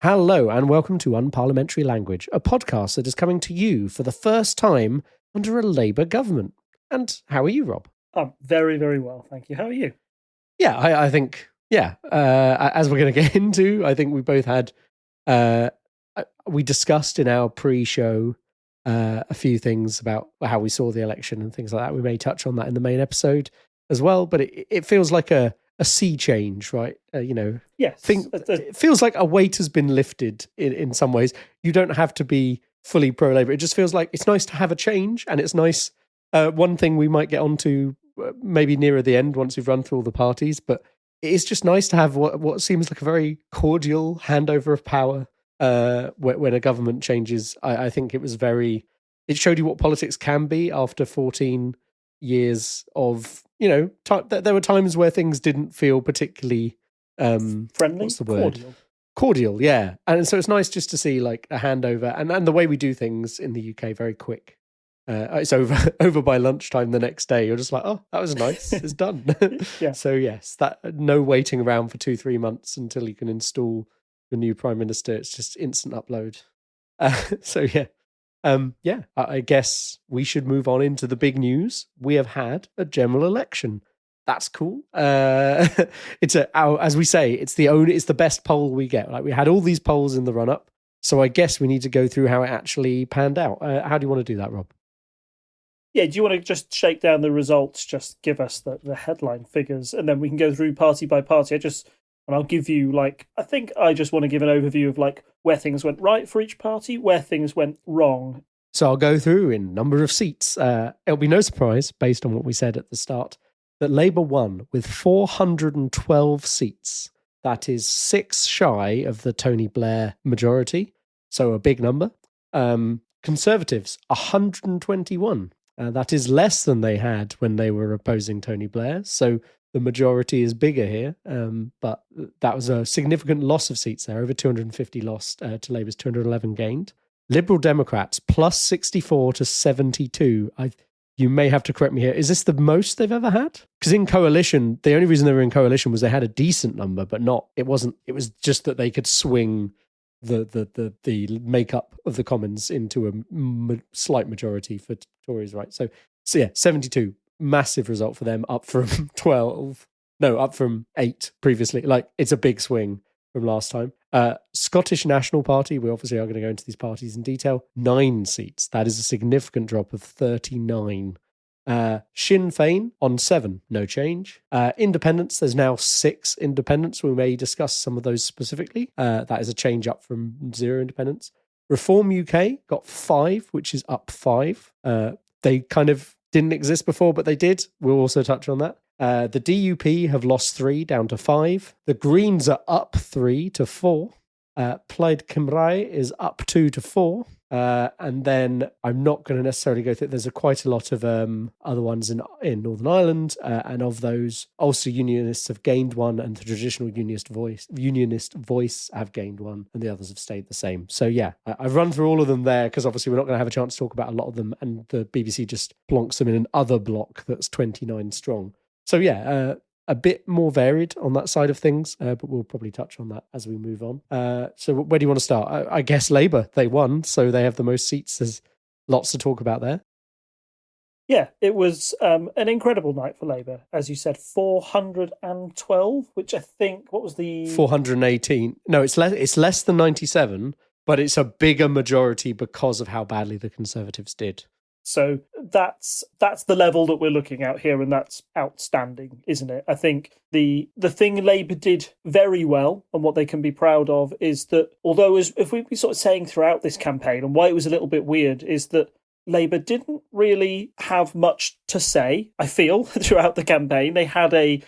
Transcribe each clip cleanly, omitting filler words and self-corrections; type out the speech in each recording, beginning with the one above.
Hello and welcome to Unparliamentary Language, a podcast that is coming to you for the first time under a Labour government. And how are you, Rob? I'm very, very well, thank you. How are you? Yeah, I think, as we're going to get into, I think we both had, we discussed in our pre-show a few things about how we saw the election and things like that. We may touch on that in the main episode as well, but it feels like a sea change, right? Yes. It feels like a weight has been lifted in some ways. You don't have to be fully pro-Labour. It just feels like it's nice to have a change, and it's nice. One thing we might get onto maybe nearer the end once we've run through all the parties, but it's just nice to have what seems like a very cordial handover of power when a government changes. I think it showed you what politics can be after 14 years of, there were times where things didn't feel particularly friendly. What's the word? Cordial, yeah. And so it's nice just to see like a handover and the way we do things in the UK, very quick. It's over by lunchtime the next day. You're just like, oh, that was nice. It's done. Yeah. So yes, that no waiting around for 2-3 months until you can install the new prime minister. It's just instant upload. I guess we should move on into the big news. We have had a general election. That's cool. As we say, it's the best poll we get. Like, we had all these polls in the run up, so I guess we need to go through how it actually panned out. How do you want to do that, Rob? Yeah, do you want to just shake down the results? Just give us the headline figures, and then we can go through party by party. I'll give you I just want to give an overview of where things went right for each party, where things went wrong. So I'll go through in number of seats. It'll be no surprise, based on what we said at the start, that Labour won with 412 seats. That is 6 shy of the Tony Blair majority, so a big number. Conservatives, 121. That is less than they had when they were opposing Tony Blair, so the majority is bigger here, but that was a significant loss of seats there. Over 250 lost to Labour's 211 gained. Liberal Democrats, plus 64 to 72. You may have to correct me here. Is this the most they've ever had? Because in coalition, the only reason they were in coalition was they had a decent number, but it was just that they could swing the makeup of the Commons into a slight majority for Tories, right? So yeah, 72. Massive result for them, up from 8 previously. It's a big swing from last time. Scottish National Party, we obviously are going to go into these parties in detail, 9 seats. That is a significant drop of 39. Sinn Féin on 7, no change. Independents, there's now 6 independents. We may discuss some of those specifically. That is a change up from 0 independents. Reform UK got 5, which is up 5. They kind of didn't exist before, but they did. We'll also touch on that. The DUP have lost 3 down to 5. The Greens are up 3 to 4. Plaid Cymru is up 2 to 4. And then I'm not going to necessarily go through. There's quite a lot of other ones in Northern Ireland, and of those, Ulster Unionists have gained 1, and the traditional Unionist voice have gained 1, and the others have stayed the same. So yeah, I've run through all of them there because obviously we're not going to have a chance to talk about a lot of them, and the BBC just plonks them in an other block that's 29 strong. So yeah, a bit more varied on that side of things, but we'll probably touch on that as we move on. So where do you want to start? I guess Labour, they won, so they have the most seats. There's lots to talk about there. Yeah, it was an incredible night for Labour. As you said, 412, which I think, what was the... 418. No, it's less than 97, but it's a bigger majority because of how badly the Conservatives did. So that's the level that we're looking at here, and that's outstanding, isn't it? I think the thing Labour did very well, and what they can be proud of, is that although, if we've been sort of saying throughout this campaign, and why it was a little bit weird, is that Labour didn't really have much to say, I feel, throughout the campaign. They had a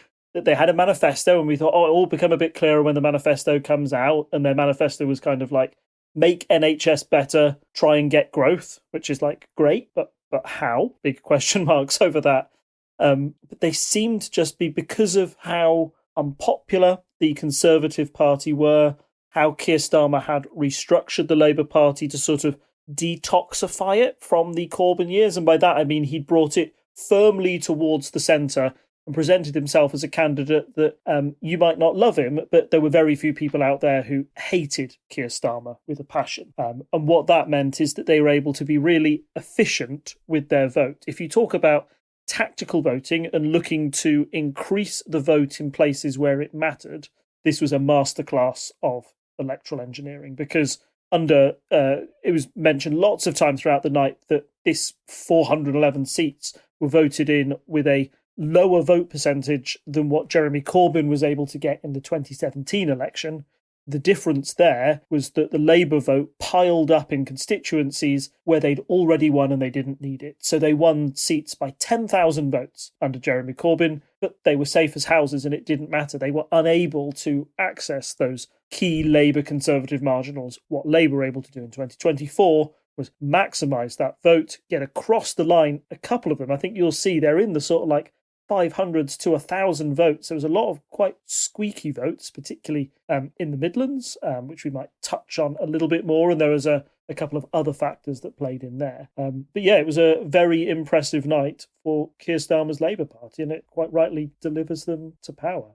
manifesto, and we thought, it will become a bit clearer when the manifesto comes out, and their manifesto was kind of like, make NHS better, try and get growth, which is great, but how? Big question marks over that. But they seemed to just be, because of how unpopular the Conservative Party were, how Keir Starmer had restructured the Labour Party to sort of detoxify it from the Corbyn years. And by that, I mean he brought it firmly towards the centre and presented himself as a candidate that you might not love him, but there were very few people out there who hated Keir Starmer with a passion. And what that meant is that they were able to be really efficient with their vote. If you talk about tactical voting and looking to increase the vote in places where it mattered, this was a masterclass of electoral engineering, because it was mentioned lots of times throughout the night that this 411 seats were voted in with a lower vote percentage than what Jeremy Corbyn was able to get in the 2017 election. The difference there was that the Labour vote piled up in constituencies where they'd already won and they didn't need it. So they won seats by 10,000 votes under Jeremy Corbyn, but they were safe as houses and it didn't matter. They were unable to access those key Labour Conservative marginals. What Labour were able to do in 2024 was maximise that vote, get across the line. A couple of them, I think you'll see, they're in the sort of like 500s to 1,000 votes. There was a lot of quite squeaky votes, particularly in the Midlands, which we might touch on a little bit more. And there was a couple of other factors that played in there. But yeah, it was a very impressive night for Keir Starmer's Labour Party, and it quite rightly delivers them to power.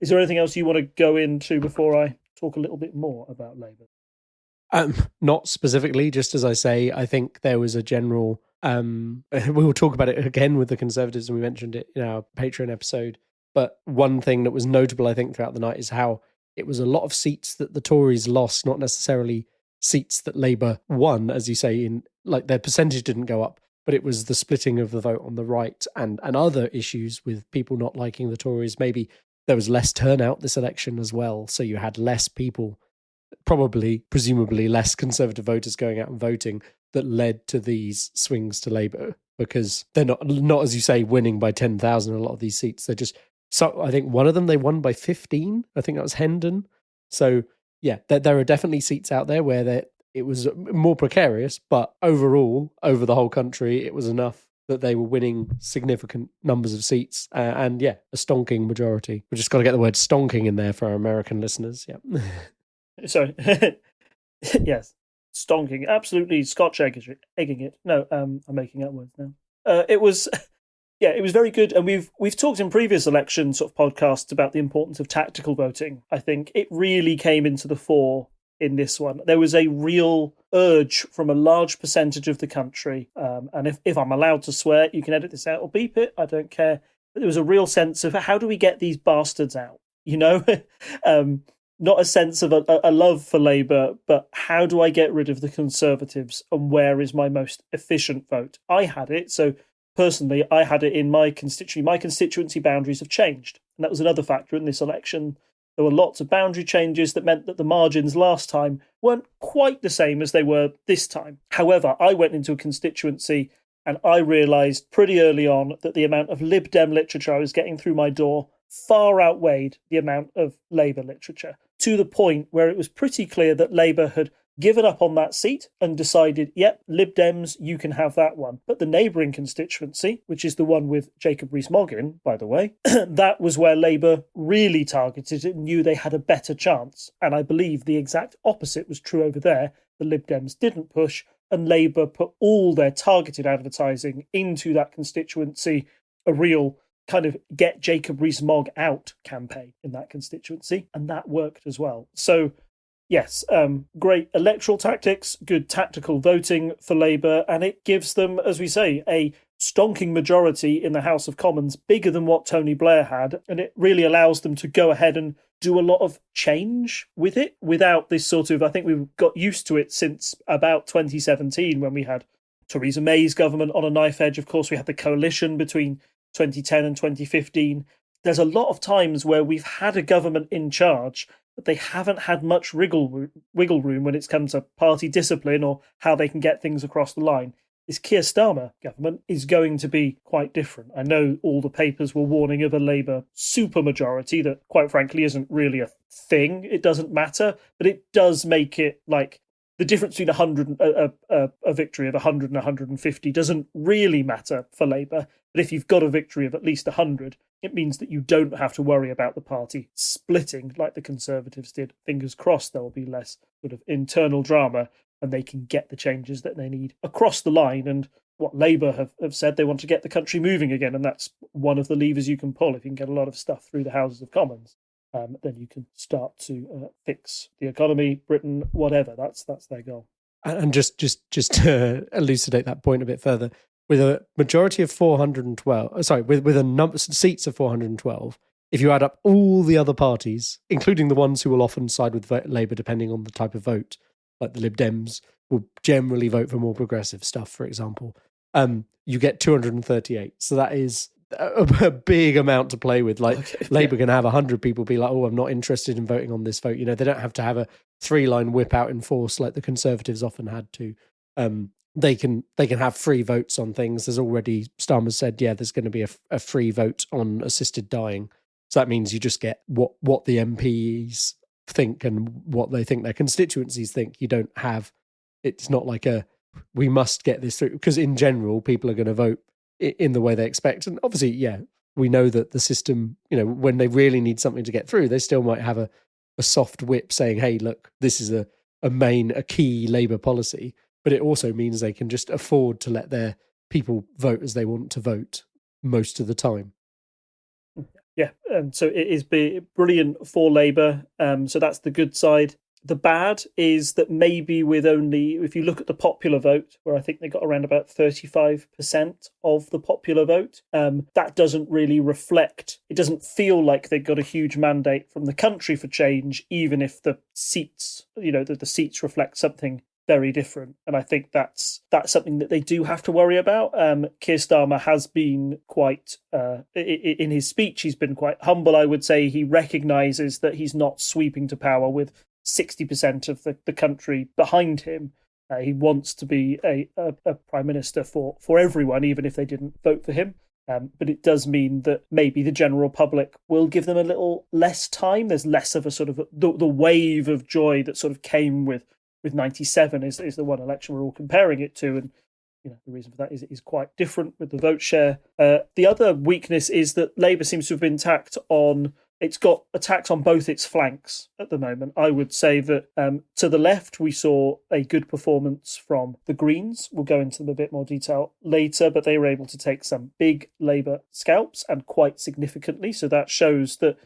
Is there anything else you want to go into before I talk a little bit more about Labour? Not specifically, just as I say, I think there was a general... we will talk about it again with the Conservatives, and we mentioned it in our Patreon episode. But one thing that was notable, I think, throughout the night is how it was a lot of seats that the Tories lost, not necessarily seats that Labour won, as you say, in like their percentage didn't go up, but it was the splitting of the vote on the right and other issues with people not liking the Tories. Maybe there was less turnout this election as well, so you had less people, presumably less Conservative voters going out and voting, that led to these swings to Labour, because they're not as you say, winning by 10,000 a lot of these seats. They're just, so I think one of them they won by 15. I think that was Hendon. So yeah, there are definitely seats out there where it was more precarious, but overall, over the whole country, it was enough that they were winning significant numbers of seats. And yeah, a stonking majority. We just got to get the word stonking in there for our American listeners. Yeah. Sorry. Yes. Stonking. Absolutely Scotch egging it. No, I'm making up words now. It was very good. And we've talked in previous election sort of podcasts about the importance of tactical voting. I think it really came into the fore in this one. There was a real urge from a large percentage of the country. And if I'm allowed to swear, you can edit this out or beep it. I don't care. But there was a real sense of how do we get these bastards out? You know? Not a sense of a love for Labour, but how do I get rid of the Conservatives and where is my most efficient vote? I had it. So personally, I had it in my constituency. My constituency boundaries have changed. And that was another factor in this election. There were lots of boundary changes that meant that the margins last time weren't quite the same as they were this time. However, I went into a constituency and I realised pretty early on that the amount of Lib Dem literature I was getting through my door far outweighed the amount of Labour literature, to the point where it was pretty clear that Labour had given up on that seat and decided, yep, Lib Dems, you can have that one. But the neighbouring constituency, which is the one with Jacob Rees-Mogg in, by the way, that was where Labour really targeted it and knew they had a better chance. And I believe the exact opposite was true over there. The Lib Dems didn't push, and Labour put all their targeted advertising into that constituency, a real kind of get Jacob Rees-Mogg out campaign in that constituency, and that worked as well. So yes, great electoral tactics, good tactical voting for Labour, and it gives them, as we say, a stonking majority in the House of Commons, bigger than what Tony Blair had, and it really allows them to go ahead and do a lot of change with it without this sort of, I think we've got used to it since about 2017 when we had Theresa May's government on a knife edge. Of course, we had the coalition between 2010 and 2015. There's a lot of times where we've had a government in charge, but they haven't had much wiggle room when it's come to party discipline or how they can get things across the line. This Keir Starmer government is going to be quite different. I know all the papers were warning of a Labour supermajority that, quite frankly, isn't really a thing. It doesn't matter, but it does make it like the difference between a victory of 100 and 150 doesn't really matter for Labour. But if you've got a victory of at least 100, it means that you don't have to worry about the party splitting like the Conservatives did. Fingers crossed there will be less sort of internal drama and they can get the changes that they need across the line. And what Labour have said. They want to get the country moving again, and that's one of the levers you can pull. If you can get a lot of stuff through the Houses of Commons, then you can start to fix the economy, Britain, whatever. That's their goal. And just to elucidate that point a bit further, with a majority of 412, with a number seats of 412, if you add up all the other parties, including the ones who will often side with Labour depending on the type of vote, like the Lib Dems will generally vote for more progressive stuff, for example, you get 238. So that is a big amount to play with. Like, okay, Labour can have 100 people be like, oh, I'm not interested in voting on this vote. You know, they don't have to have a 3-line whip out in force like the Conservatives often had to. They can have free votes on things. There's already, Starmer's said, there's going to be a free vote on assisted dying. So that means you just get what the MPs think and what they think their constituencies think. You don't have, it's not like we must get this through, because in general, people are going to vote in the way they expect. And obviously, we know that the system, when they really need something to get through, they still might have a soft whip saying, hey, look, this is a key Labour policy. But it also means they can just afford to let their people vote as they want to vote most of the time. Yeah, and so it is brilliant for Labour. So that's the good side. The bad is that maybe if you look at the popular vote, where I think they got around about 35% of the popular vote, that doesn't really reflect, it doesn't feel like they got a huge mandate from the country for change, even if the seats, the seats reflect something very different. And I think that's something that they do have to worry about. Keir Starmer has been quite, in his speech, he's been quite humble, I would say. He recognises that he's not sweeping to power with 60% of the country behind him. He wants to be a prime minister for everyone, even if they didn't vote for him. But it does mean that maybe the general public will give them a little less time. There's less of a sort of the wave of joy that sort of came with 97 is the one election we're all comparing it to, and the reason for that is quite different with the vote share. The other weakness is that Labour seems to have been it's got attacks on both its flanks at the moment. I would say that to the left, we saw a good performance from the Greens. We'll go into them a bit more detail later, but they were able to take some big Labour scalps, and quite significantly. So that shows that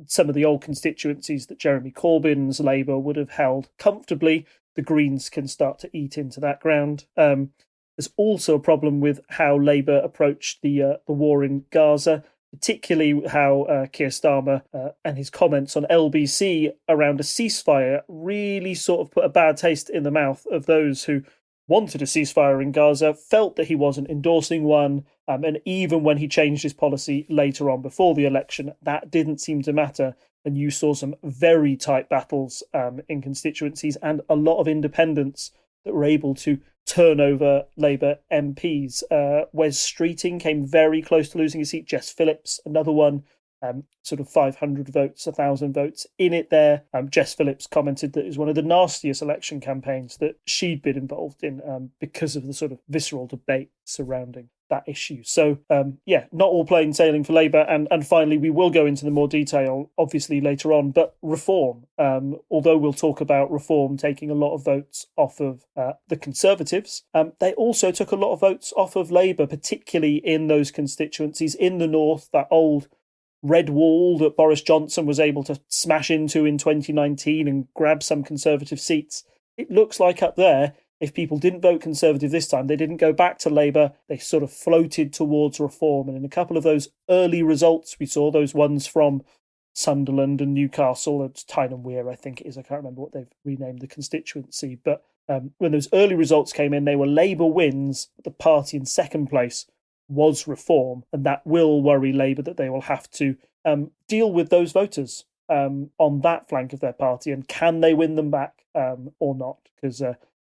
some of the old constituencies that Jeremy Corbyn's Labour would have held comfortably, the Greens can start to eat into that ground. There's also a problem with how Labour approached the war in Gaza, particularly how Keir Starmer and his comments on LBC around a ceasefire really sort of put a bad taste in the mouth of those who wanted a ceasefire in Gaza, felt that he wasn't endorsing one, and even when he changed his policy later on before the election, that didn't seem to matter. And you saw some very tight battles in constituencies and a lot of independents that were able to turn over Labour MPs. Wes Streeting came very close to losing his seat. Jess Phillips, another one, sort of 500 votes, 1,000 votes in it there. Jess Phillips commented that it was one of the nastiest election campaigns that she'd been involved in because of the sort of visceral debate surrounding that issue. So, not all plain sailing for Labour. And finally, we will go into the more detail, obviously, later on, but reform. Although we'll talk about reform taking a lot of votes off of the Conservatives, they also took a lot of votes off of Labour, particularly in those constituencies in the north, that old red wall that Boris Johnson was able to smash into in 2019 and grab some Conservative seats. It looks like up there, if people didn't vote Conservative this time, they didn't go back to Labour, they sort of floated towards reform. And in a couple of those early results, we saw those ones from Sunderland and Newcastle, and Tyne and Wear, I think it is. I can't remember what they've renamed the constituency. But when those early results came in, they were Labour wins. The party in second place was reform, and that will worry Labour, that they will have to deal with those voters on that flank of their party, and can they win them back or not? Because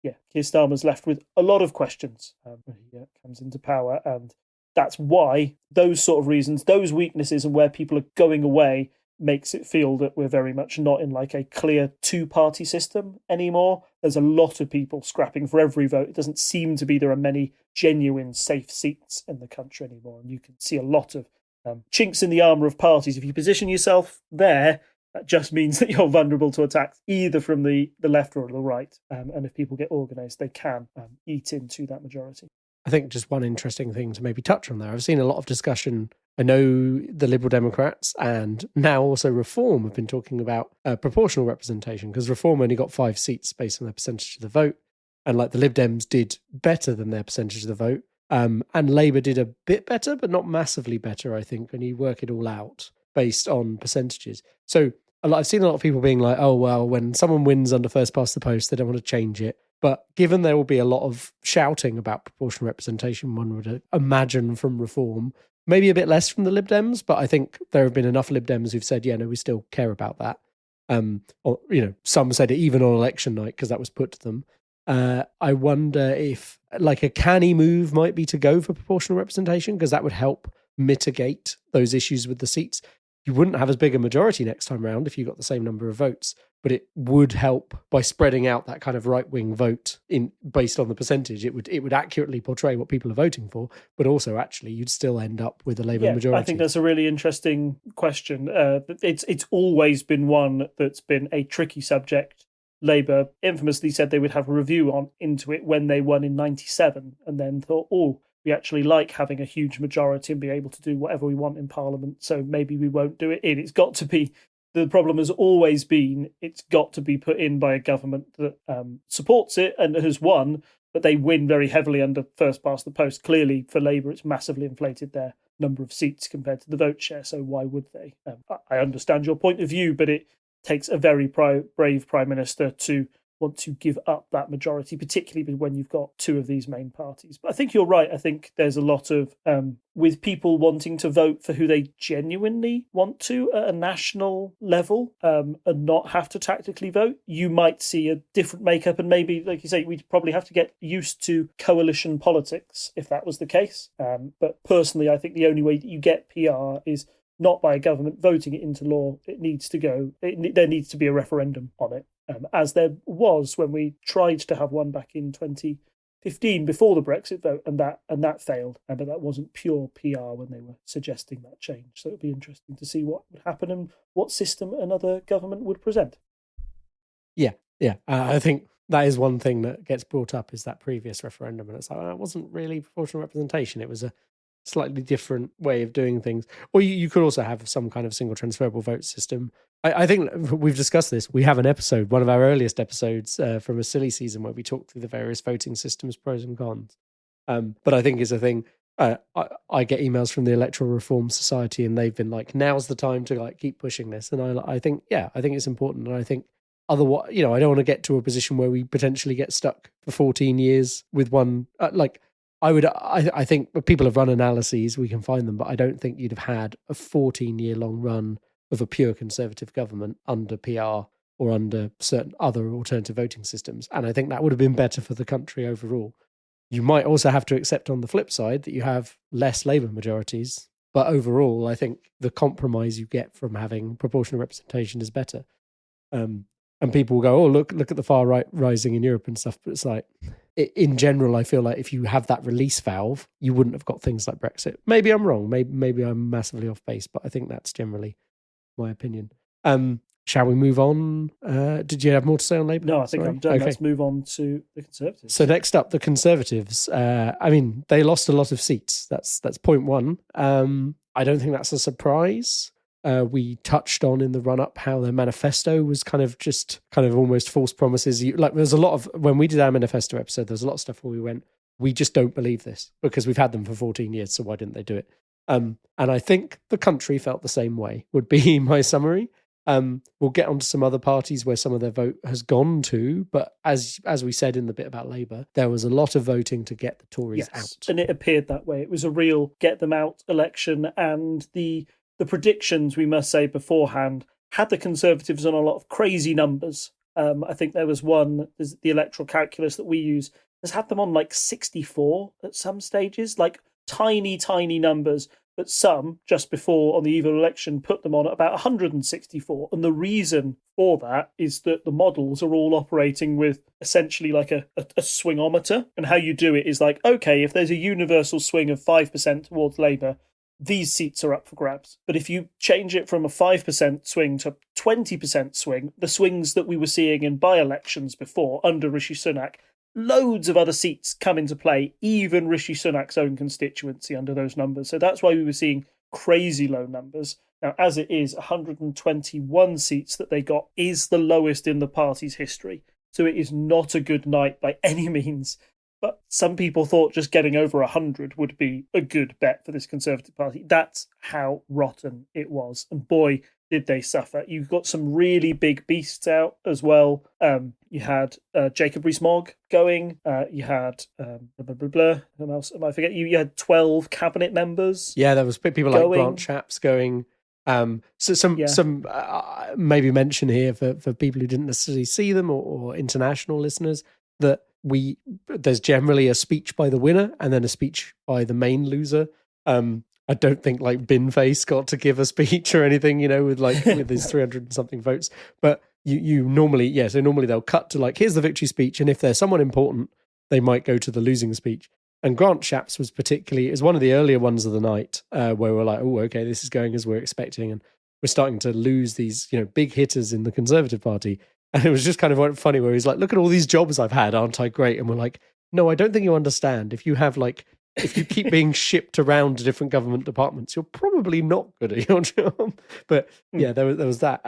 Keir Starmer's left with a lot of questions when he comes into power, and that's why those sort of reasons, those weaknesses, and where people are going away makes it feel that we're very much not in like a clear two-party system anymore. There's a lot of people scrapping for every vote. It doesn't seem to be there are many genuine safe seats in the country anymore, and you can see a lot of chinks in the armour of parties. If you position yourself there, that just means that you're vulnerable to attacks either from the left or the right. And if people get organised, they can eat into that majority. I think just one interesting thing to maybe touch on there. I've seen a lot of discussion. I know the Liberal Democrats and now also Reform have been talking about proportional representation, because Reform only got 5 seats based on their percentage of the vote. And like the Lib Dems did better than their percentage of the vote. And Labour did a bit better, but not massively better, I think, when you work it all out based on percentages. So I've seen a lot of people being like, oh, well, when someone wins under first past the post, they don't want to change it. But given there will be a lot of shouting about proportional representation, one would imagine from Reform, maybe a bit less from the Lib Dems, but I think there have been enough Lib Dems who've said, yeah, no, we still care about that. Or, some said it even on election night because that was put to them. I wonder if like a canny move might be to go for proportional representation, because that would help mitigate those issues with the seats. You wouldn't have as big a majority next time round if you got the same number of votes, but it would help by spreading out that kind of right-wing vote based on the percentage. It would accurately portray what people are voting for, but also actually you'd still end up with a Labour majority. I think that's a really interesting question. It's always been one that's been a tricky subject. Labour infamously said they would have a review into it when they won in 97, and then thought, we actually like having a huge majority and be able to do whatever we want in Parliament, so maybe we won't do it in. It's got to be, the problem has always been, it's got to be put in by a government that supports it and has won, but they win very heavily under first past the post. Clearly, for Labour, it's massively inflated their number of seats compared to the vote share, so why would they? I understand your point of view, but it takes a very brave Prime Minister to want to give up that majority, particularly when you've got 2 of these main parties. But I think you're right. I think there's a lot of, with people wanting to vote for who they genuinely want to at a national level and not have to tactically vote, you might see a different makeup. And maybe, like you say, we'd probably have to get used to coalition politics if that was the case. But personally, I think the only way that you get PR is not by a government voting it into law. There needs to be a referendum on it, as there was when we tried to have one back in 2015 before the Brexit vote, and that failed. But that wasn't pure PR when they were suggesting that change. So it'd be interesting to see what would happen and what system another government would present. Yeah. I think that is one thing that gets brought up, is that previous referendum, and it's like, it wasn't really proportional representation. It was a slightly different way of doing things. Or you could also have some kind of single transferable vote system. I think we've discussed this. We have an episode, one of our earliest episodes from a silly season, where we talked through the various voting systems, pros and cons. But I think it's a thing. I get emails from the Electoral Reform Society, and they've been like, now's the time to like keep pushing this. And I think it's important. And I think otherwise, I don't want to get to a position where we potentially get stuck for 14 years with one, I think people have run analyses, we can find them, but I don't think you'd have had a 14-year long run of a pure Conservative government under PR or under certain other alternative voting systems. And I think that would have been better for the country overall. You might also have to accept on the flip side that you have less Labour majorities, but overall, I think the compromise you get from having proportional representation is better. And people will go, look at the far right rising in Europe and stuff. But it's like, in general, I feel like if you have that release valve, you wouldn't have got things like Brexit. Maybe I'm wrong. Maybe I'm massively off base, but I think that's generally my opinion. Shall we move on? Did you have more to say on Labour? No, I think I'm done. Okay. Let's move on to the Conservatives. So next up, the Conservatives. They lost a lot of seats. That's point one. I don't think that's a surprise. We touched on in the run-up how their manifesto was kind of almost false promises. There's a lot of, when we did our manifesto episode, there's a lot of stuff where we went, we just don't believe this because we've had them for 14 years, so why didn't they do it? And I think the country felt the same way, would be my summary. We'll get onto some other parties where some of their vote has gone to, but as we said in the bit about Labour, there was a lot of voting to get the Tories out. And it appeared that way. It was a real get them out election, and the predictions, we must say beforehand, had the Conservatives on a lot of crazy numbers. I think there was one, the electoral calculus that we use, has had them on like 64 at some stages, like tiny, tiny numbers. But some, just before on the eve of election, put them on at about 164. And the reason for that is that the models are all operating with essentially like a swingometer. And how you do it is like, okay, if there's a universal swing of 5% towards Labour, these seats are up for grabs. But if you change it from a 5% swing to 20% swing, the swings that we were seeing in by-elections before under Rishi Sunak, loads of other seats come into play, even Rishi Sunak's own constituency under those numbers. So that's why we were seeing crazy low numbers. Now, as it is, 121 seats that they got is the lowest in the party's history. So it is not a good night by any means. But some people thought just getting over 100 would be a good bet for this Conservative Party. That's how rotten it was. And boy, did they suffer. You've got some really big beasts out as well. You had Jacob Rees-Mogg going. You had who else am I forget? You had 12 cabinet members. Yeah, there was people like Grant Shapps going. So some maybe mention here for people who didn't necessarily see them or international listeners that there's generally a speech by the winner and then a speech by the main loser. I don't think like Binface got to give a speech or anything, with his 300 and something votes. But you normally, so normally they'll cut to like, here's the victory speech. And if there's someone important, they might go to the losing speech. And Grant Shapps was is one of the earlier ones of the night where we're like, oh, okay, this is going as we're expecting. And we're starting to lose these, big hitters in the Conservative Party. And it was just kind of funny where he's like, look at all these jobs I've had, aren't I great? And we're like, no, I don't think you understand. If you you keep being shipped around to different government departments, you're probably not good at your job. But yeah, there was that.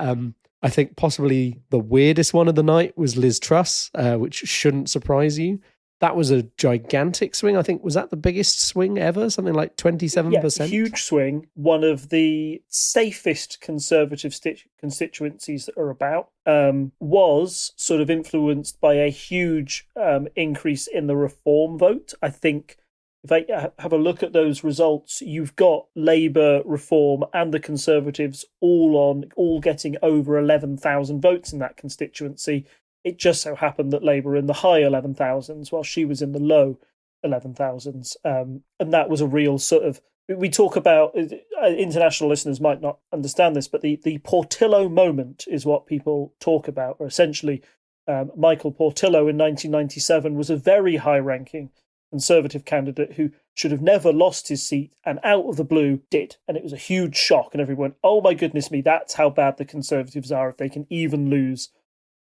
I think possibly the weirdest one of the night was Liz Truss, which shouldn't surprise you. That was a gigantic swing. I think, was that the biggest swing ever? Something like 27%? Yeah, huge swing. One of the safest Conservative constituencies that are about was sort of influenced by a huge increase in the Reform vote. I think if I have a look at those results, you've got Labour, Reform and the Conservatives all getting over 11,000 votes in that constituency. It just so happened that Labour were in the high 11,000s while she was in the low 11,000s. And that was a real sort of, we talk about, international listeners might not understand this, but the Portillo moment is what people talk about, or essentially Michael Portillo in 1997 was a very high-ranking Conservative candidate who should have never lost his seat and out of the blue did. And it was a huge shock and everyone went, oh my goodness me, that's how bad the Conservatives are if they can even lose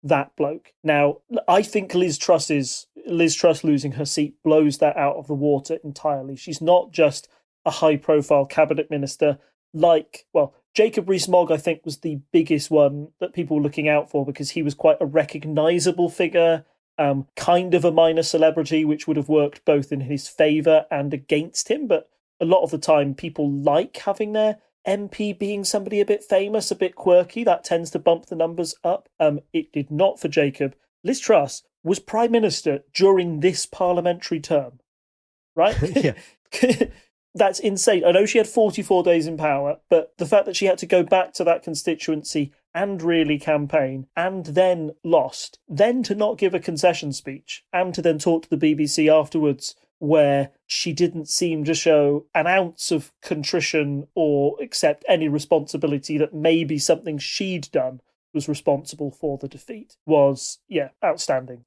that bloke. Now, I think Liz Truss losing her seat blows that out of the water entirely. She's not just a high-profile cabinet minister Jacob Rees-Mogg, I think, was the biggest one that people were looking out for because he was quite a recognisable figure, kind of a minor celebrity, which would have worked both in his favour and against him. But a lot of the time, people like having their MP being somebody a bit famous, a bit quirky. That tends to bump the numbers up. It did not for Jacob. Liz Truss was Prime Minister during this parliamentary term, right? Yeah. That's insane. I know she had 44 days in power, but the fact that she had to go back to that constituency and really campaign and then lost, then to not give a concession speech and to then talk to the BBC afterwards where she didn't seem to show an ounce of contrition or accept any responsibility that maybe something she'd done was responsible for the defeat was, outstanding.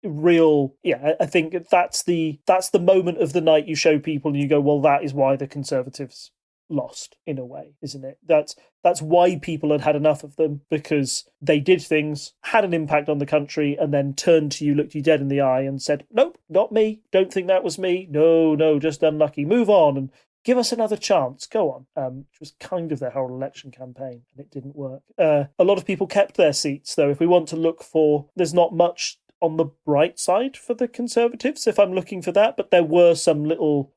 I think that's the moment of the night you show people and you go, well, that is why the Conservatives lost in a way, isn't it? That's why people had enough of them, because they did things, had an impact on the country, and then turned to you, looked you dead in the eye and said, nope, not me, don't think that was me, no, just unlucky, move on and give us another chance, go on, which was kind of their whole election campaign, and it didn't work. A lot of people kept their seats, though. If we want to look for, there's not much on the bright side for the Conservatives, if I'm looking for that, but there were some little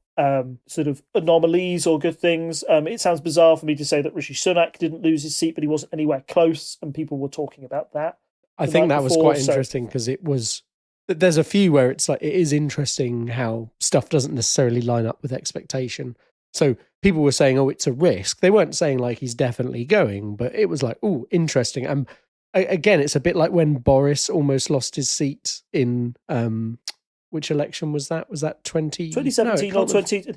sort of anomalies or good things. It sounds bizarre for me to say that Rishi Sunak didn't lose his seat, but he wasn't anywhere close, and people were talking about that. I think that was quite interesting because there's a few where it's like, it is interesting how stuff doesn't necessarily line up with expectation. So people were saying, oh, it's a risk. They weren't saying like he's definitely going, but it was like, oh, interesting. And again, it's a bit like when Boris almost lost his seat in which election was that? Was that 2017 or 20?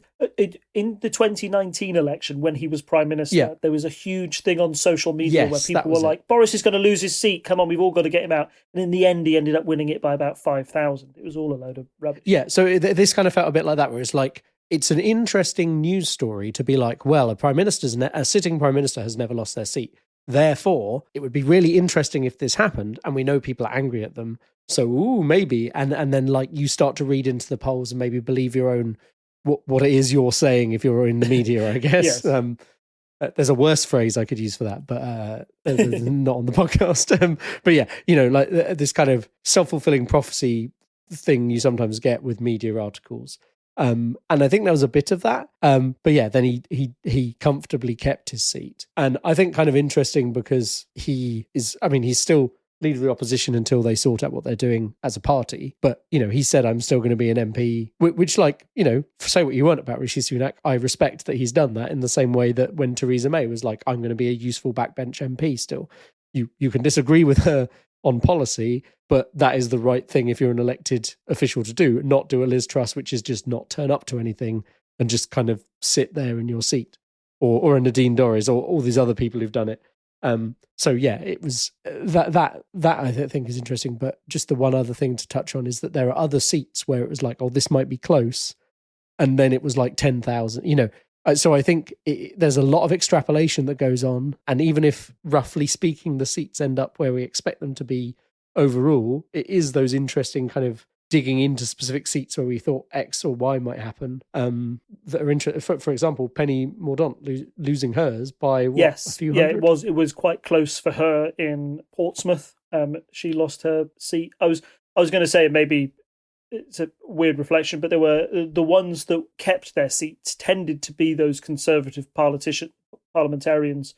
In the 2019 election, when he was Prime Minister, there was a huge thing on social media where people were like, Boris is going to lose his seat. Come on, we've all got to get him out. And in the end, he ended up winning it by about 5,000. It was all a load of rubbish. Yeah, so this kind of felt a bit like that, where it's like, it's an interesting news story to be like, well, a sitting Prime Minister has never lost their seat. Therefore, it would be really interesting if this happened, and we know people are angry at them. So, maybe, and then like you start to read into the polls and maybe believe your own what it is you're saying if you're in the media, I guess. Yes. There's a worse phrase I could use for that, but not on the podcast. But yeah, like this kind of self-fulfilling prophecy thing you sometimes get with media articles. And I think there was a bit of that. But yeah, then he comfortably kept his seat. And I think kind of interesting because he's still leader of the opposition until they sort out what they're doing as a party. But, he said, I'm still going to be an MP, which like, say what you want about Rishi Sunak, I respect that he's done that in the same way that when Theresa May was like, I'm going to be a useful backbench MP still. You can disagree with her on policy, but that is the right thing if you're an elected official to do, not do a Liz Truss, which is just not turn up to anything and just kind of sit there in your seat, or a Nadine Dorries, or all these other people who've done it. So yeah, it was that I think is interesting. But just the one other thing to touch on is that there are other seats where it was like, oh, this might be close, and then it was like 10,000. So I think there's a lot of extrapolation that goes on, and even if roughly speaking the seats end up where we expect them to be overall, it is those interesting kind of digging into specific seats where we thought X or Y might happen, that are interesting. For example, Penny Mordaunt losing hers by a few hundred? Yeah, it was quite close for her in Portsmouth. She lost her seat. I was going to say maybe it's a weird reflection, but there were the ones that kept their seats tended to be those conservative parliamentarians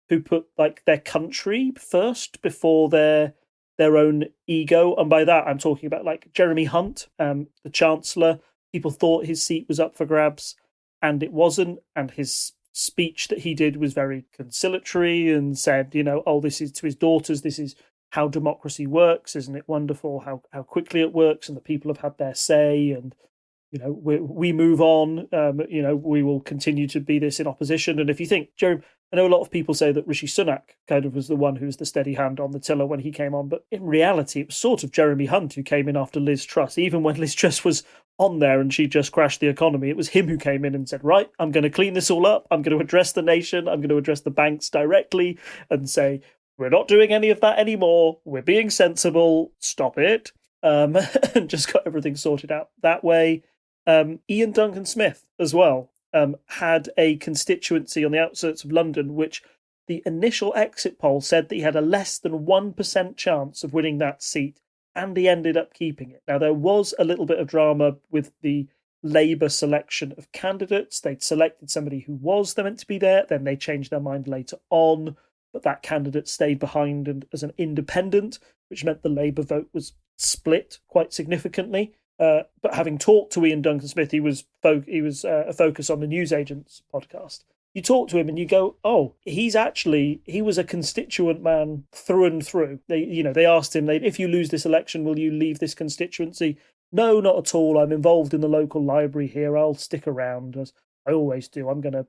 who put like their country first before their own ego. And by that, I'm talking about like Jeremy Hunt, the Chancellor. People thought his seat was up for grabs, and it wasn't. And his speech that he did was very conciliatory and said, this is to his daughters, this is how democracy works. Isn't it wonderful how quickly it works, and the people have had their say, and we move on. We will continue to be this in opposition. And if you think, Jeremy, I know a lot of people say that Rishi Sunak kind of was the one who was the steady hand on the tiller when he came on, but in reality, it was sort of Jeremy Hunt who came in after Liz Truss. Even when Liz Truss was on there and she just crashed the economy, it was him who came in and said, right, I'm going to clean this all up. I'm going to address the nation. I'm going to address the banks directly and say, we're not doing any of that anymore. We're being sensible. Stop it. And just got everything sorted out that way. Ian Duncan Smith as well had a constituency on the outskirts of London, which the initial exit poll said that he had a less than 1% chance of winning that seat, and he ended up keeping it. Now, there was a little bit of drama with the Labour selection of candidates. They'd selected somebody who was meant to be there, then they changed their mind later on, but that candidate stayed behind and as an independent, which meant the Labour vote was split quite significantly. But having talked to Ian Duncan Smith, he was a focus on the Newsagents podcast. You talk to him and you go, oh, he was a constituent man through and through. They asked him, if you lose this election, will you leave this constituency? No, not at all. I'm involved in the local library here. I'll stick around as I always do. I'm gonna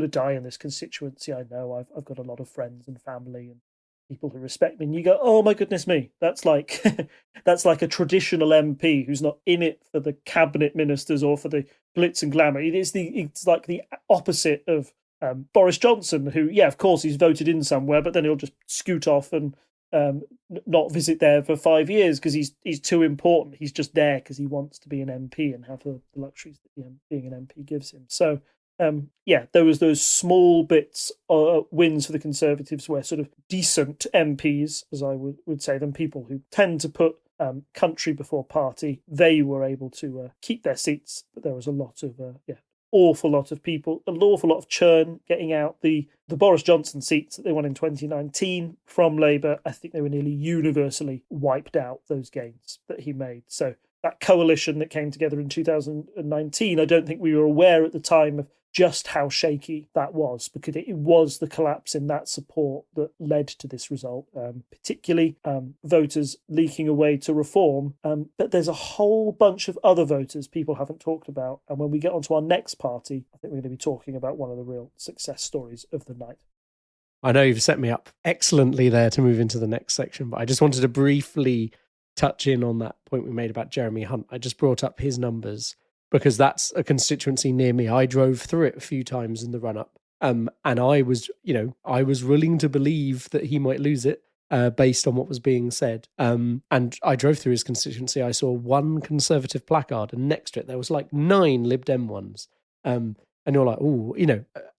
die in this constituency. I know I've got a lot of friends and family and people who respect me. And you go, oh my goodness me, that's like a traditional MP who's not in it for the cabinet ministers or for the glitz and glamour. It's like the opposite of Boris Johnson, who, yeah, of course he's voted in somewhere, but then he'll just scoot off and not visit there for 5 years because he's too important. He's just there because he wants to be an MP and have the luxuries that being an MP gives him. So there was those small bits wins for the Conservatives where sort of decent MPs, as I would say them, people who tend to put country before party, they were able to keep their seats. But there was a lot of awful lot of people, an awful lot of churn getting out. The Boris Johnson seats that they won in 2019 from Labour, I think they were nearly universally wiped out, those gains that he made. So that coalition that came together in 2019, I don't think we were aware at the time of just how shaky that was, because it was the collapse in that support that led to this result, particularly voters leaking away to reform. But there's a whole bunch of other voters people haven't talked about. And when we get onto our next party, I think we're going to be talking about one of the real success stories of the night. I know you've set me up excellently there to move into the next section, but I just wanted to briefly touch in on that point we made about Jeremy Hunt. I just brought up his numbers because that's a constituency near me. I drove through it a few times in the run-up And I was willing to believe that he might lose it based on what was being said. And I drove through his constituency. I saw one Conservative placard, and next to it there was like 9 Lib Dem ones. And you're like, oh,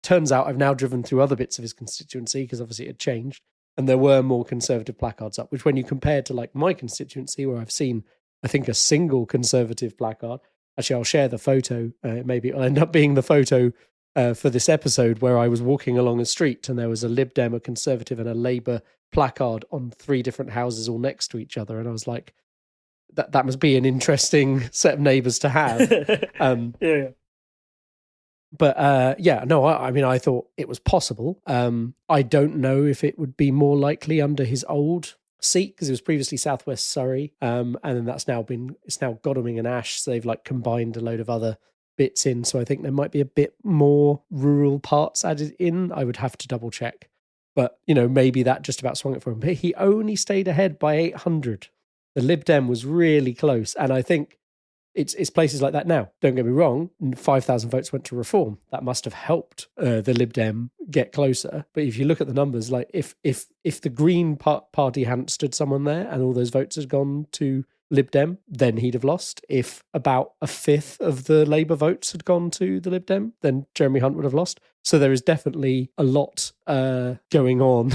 turns out I've now driven through other bits of his constituency because obviously it had changed. And there were more Conservative placards up, which when you compare to like my constituency where I've seen, I think, a single Conservative placard. Actually, I'll share the photo. Maybe it'll end up being the photo for this episode where I was walking along a street and there was a Lib Dem, a Conservative and a Labour placard on 3 different houses all next to each other. And I was like, that must be an interesting set of neighbours to have. Yeah. But I thought it was possible. I don't know if it would be more likely under his old seat because it was previously Southwest Surrey, and then it's now Godalming and Ash, so they've like combined a load of other bits in. So I think there might be a bit more rural parts added in. I would have to double check, but maybe that just about swung it for him. But he only stayed ahead by 800. The Lib Dem was really close, and I think it's places like that now. Don't get me wrong, 5,000 votes went to Reform. That must have helped the Lib Dem get closer. But if you look at the numbers, like if the Green Party hadn't stood someone there and all those votes had gone to Lib Dem, then he'd have lost. If about a fifth of the Labour votes had gone to the Lib Dem, then Jeremy Hunt would have lost. So there is definitely a lot going on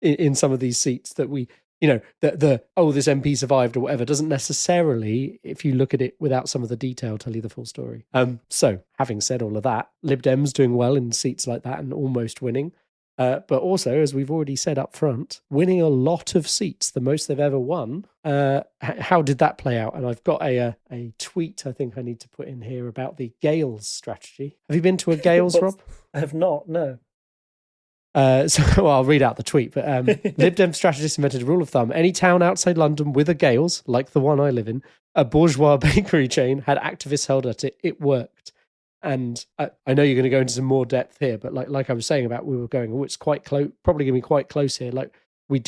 in some of these seats that we... this MP survived or whatever doesn't necessarily, if you look at it without some of the detail, tell you the full story. So having said all of that, Lib Dem's doing well in seats like that and almost winning. But also, as we've already said up front, winning a lot of seats, the most they've ever won. How did that play out? And I've got a tweet I think I need to put in here about the Gales strategy. Have you been to a Gales, Rob? I have not, no. I'll read out the tweet, but Lib Dem strategists invented a rule of thumb. Any town outside London with a Gales, like the one I live in, a bourgeois bakery chain, had activists held at it. It worked. And I know you're going to go into some more depth here, but like I was saying about we were going, it's quite close, probably going to be quite close here. Like we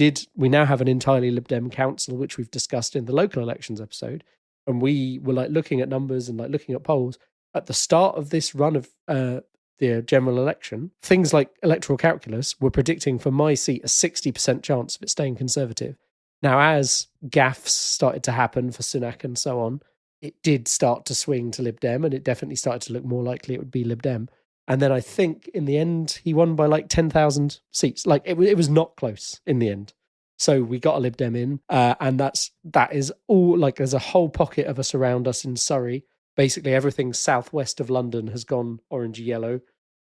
now have an entirely Lib Dem council, which we've discussed in the local elections episode. And we were like looking at numbers and like looking at polls at the start of this run of the general election. Things like electoral calculus were predicting for my seat a 60% chance of it staying Conservative. Now, as gaffes started to happen for Sunak and so on, it did start to swing to Lib Dem, and it definitely started to look more likely it would be Lib Dem. And then I think in the end, he won by like 10,000 seats. Like it was not close in the end. So we got a Lib Dem in, and that is all, like there's a whole pocket of us around us in Surrey. Basically everything southwest of London has gone orangey yellow.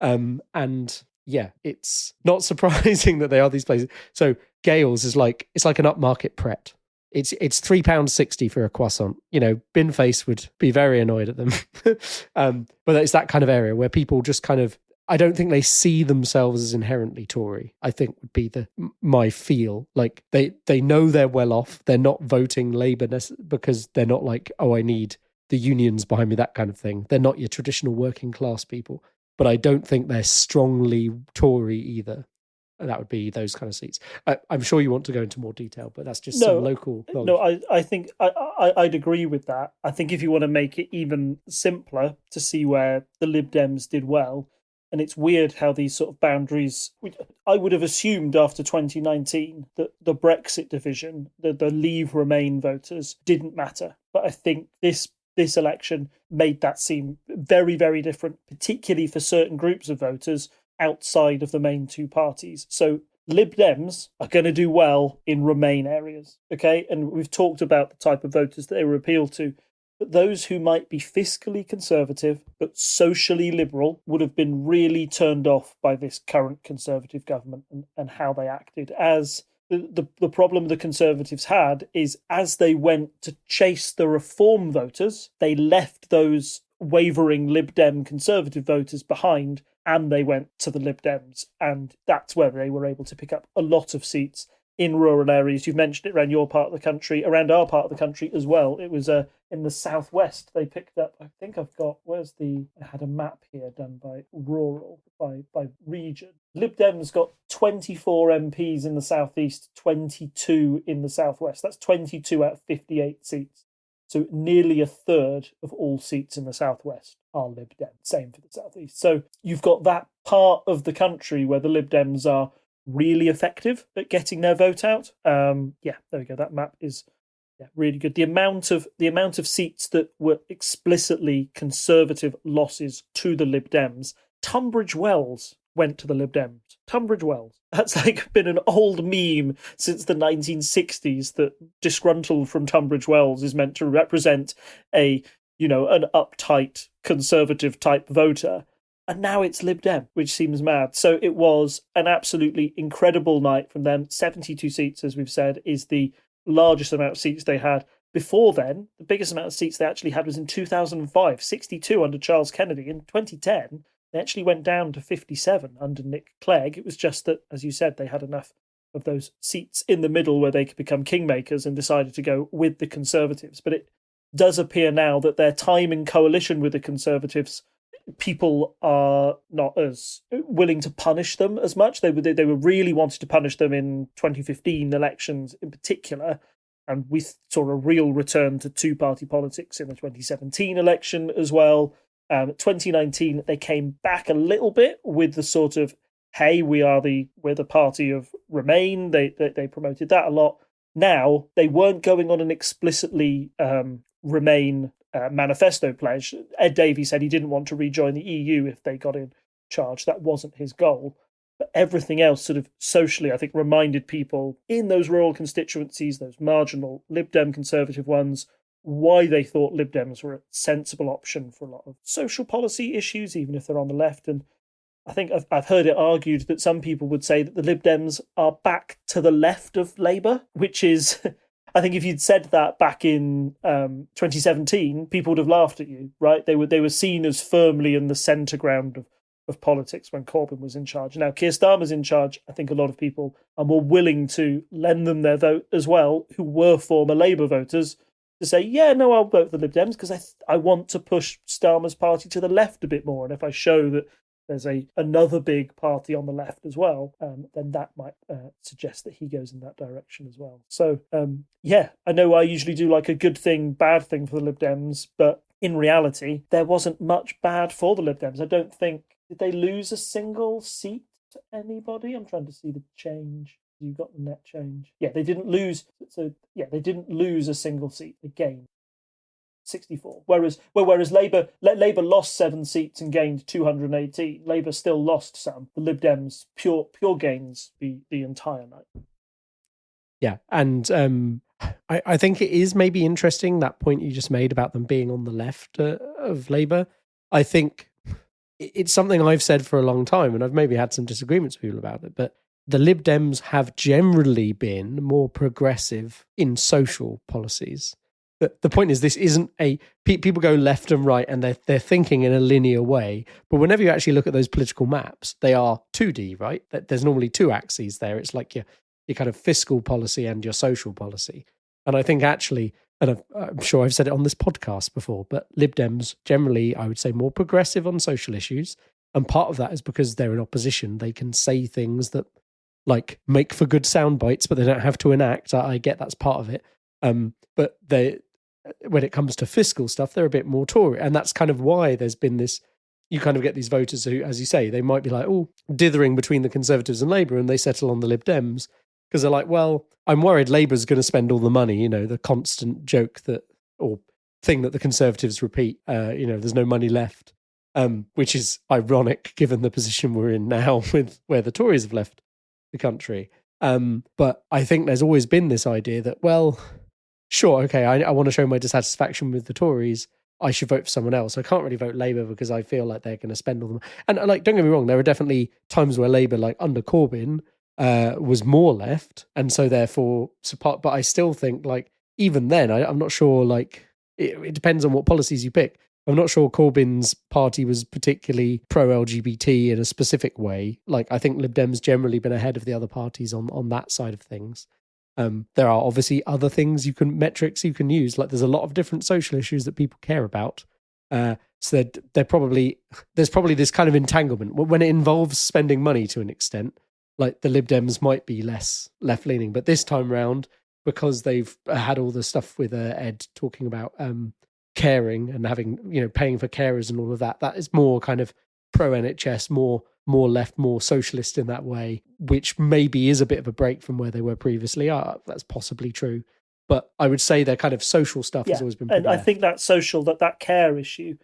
And yeah, it's not surprising that they are these places. So Gales is like, it's like an upmarket Pret. It's £3.60 for a croissant. Bin Face would be very annoyed at them. But it's that kind of area where people just kind of, I don't think they see themselves as inherently Tory, I think would be my feel. Like they know they're well off. They're not voting Labour because they're not like, oh, I need the unions behind me, that kind of thing. They're not your traditional working class people. But I don't think they're strongly Tory either. That would be those kind of seats. I'm sure you want to go into more detail, but that's just some local knowledge. No, I think I'd agree with that. I think if you want to make it even simpler to see where the Lib Dems did well, and it's weird how these sort of boundaries... I would have assumed after 2019 that the Brexit division, the Leave Remain voters, didn't matter. But I think this election made that seem very, very different, particularly for certain groups of voters outside of the main two parties. So Lib Dems are going to do well in Remain areas, okay? And we've talked about the type of voters that they were appealed to. But those who might be fiscally conservative but socially liberal would have been really turned off by this current Conservative government and how they acted. As the problem the Conservatives had is as they went to chase the Reform voters, they left those wavering Lib Dem Conservative voters behind and they went to the Lib Dems. And that's where they were able to pick up a lot of seats in rural areas. You've mentioned it around your part of the country, around our part of the country as well. It was in the southwest they picked up, I think I've got, I had a map here done by rural, by region. Lib Dems got 24 MPs in the southeast, 22 in the southwest. That's 22 out of 58 seats. So nearly a third of all seats in the southwest are Lib Dem. Same for the southeast. So you've got that part of the country where the Lib Dems are really effective at getting their vote out. Yeah, there we go. That map is really good. The amount of seats that were explicitly Conservative losses to the Lib Dems. Tunbridge Wells went to the Lib Dems. Tunbridge Wells. That's like been an old meme since the 1960s that disgruntled from Tunbridge Wells is meant to represent an uptight Conservative type voter. And now it's Lib Dem, which seems mad. So it was an absolutely incredible night from them. 72 seats, as we've said, is the largest amount of seats they had. Before then, the biggest amount of seats they actually had was in 2005, 62 under Charles Kennedy. In 2010, they actually went down to 57 under Nick Clegg. It was just that, as you said, they had enough of those seats in the middle where they could become kingmakers and decided to go with the Conservatives. But it does appear now that their time in coalition with the Conservatives, people are not as willing to punish them as much. They were really wanting to punish them in 2015 elections in particular. And we saw a real return to two-party politics in the 2017 election as well. 2019, they came back a little bit with the sort of, hey, we're the party of Remain. They promoted that a lot. Now, they weren't going on an explicitly Remain manifesto pledge. Ed Davey said he didn't want to rejoin the EU if they got in charge. That wasn't his goal. But everything else sort of socially, I think, reminded people in those rural constituencies, those marginal Lib Dem Conservative ones, why they thought Lib Dems were a sensible option for a lot of social policy issues, even if they're on the left. And I think I've heard it argued that some people would say that the Lib Dems are back to the left of Labour, which is, I think if you'd said that back in 2017, people would have laughed at you, right? They were seen as firmly in the centre ground of politics when Corbyn was in charge. Now, Keir Starmer's in charge. I think a lot of people are more willing to lend them their vote as well, who were former Labour voters, to say, yeah, no, I'll vote for the Lib Dems because I want to push Starmer's party to the left a bit more. And if I show that there's another big party on the left as well, then that might suggest that he goes in that direction as well. So, I know I usually do like a good thing, bad thing for the Lib Dems, but in reality, there wasn't much bad for the Lib Dems. I don't think, did they lose a single seat to anybody? I'm trying to see the change. You got the net change. Yeah, they didn't lose. So yeah, they didn't lose a single seat. They gained 64. Whereas Labour lost 7 seats and gained 218. Labour still lost some. The Lib Dems pure gains the entire night. Yeah, and I think it is maybe interesting, that point you just made about them being on the left of Labour. I think it's something I've said for a long time, and I've maybe had some disagreements with people about it, but the Lib Dems have generally been more progressive in social policies. The point is, this isn't people go left and right and they're thinking in a linear way, but whenever you actually look at those political maps, they are 2D, right? There's normally 2 axes there. It's like your kind of fiscal policy and your social policy. And I think actually, and I'm sure I've said it on this podcast before, but Lib Dems generally, I would say, more progressive on social issues. And part of that is because they're in opposition. They can say things that like make for good sound bites, but they don't have to enact. I get that's part of it. But when it comes to fiscal stuff, they're a bit more Tory. And that's kind of why there's been this, you kind of get these voters who, as you say, they might be like, dithering between the Conservatives and Labour, and they settle on the Lib Dems because they're like, well, I'm worried Labour's going to spend all the money, the constant joke or thing that the Conservatives repeat, there's no money left, which is ironic given the position we're in now with where the Tories have left the country. But I think there's always been this idea that, well, sure, okay, I want to show my dissatisfaction with the Tories, I should vote for someone else. I can't really vote Labour because I feel like they're going to spend all them. And like, don't get me wrong, there are definitely times where Labour, like under Corbyn, was more left, and so therefore support. But I still think, like, even then, I'm not sure. Like, it depends on what policies you pick. I'm not sure Corbyn's party was particularly pro-LGBT in a specific way. Like, I think Lib Dem's generally been ahead of the other parties on that side of things. There are obviously other things metrics you can use. Like, there's a lot of different social issues that people care about. So there's probably this kind of entanglement when it involves spending money to an extent. Like, the Lib Dems might be less left-leaning, but this time round, because they've had all the stuff with Ed talking about caring and having, paying for carers and all of that. That is more kind of pro NHS, more left, more socialist in that way, which maybe is a bit of a break from where they were previously. That's possibly true. But I would say their kind of social stuff has always been pretty And I think that social, that care issue,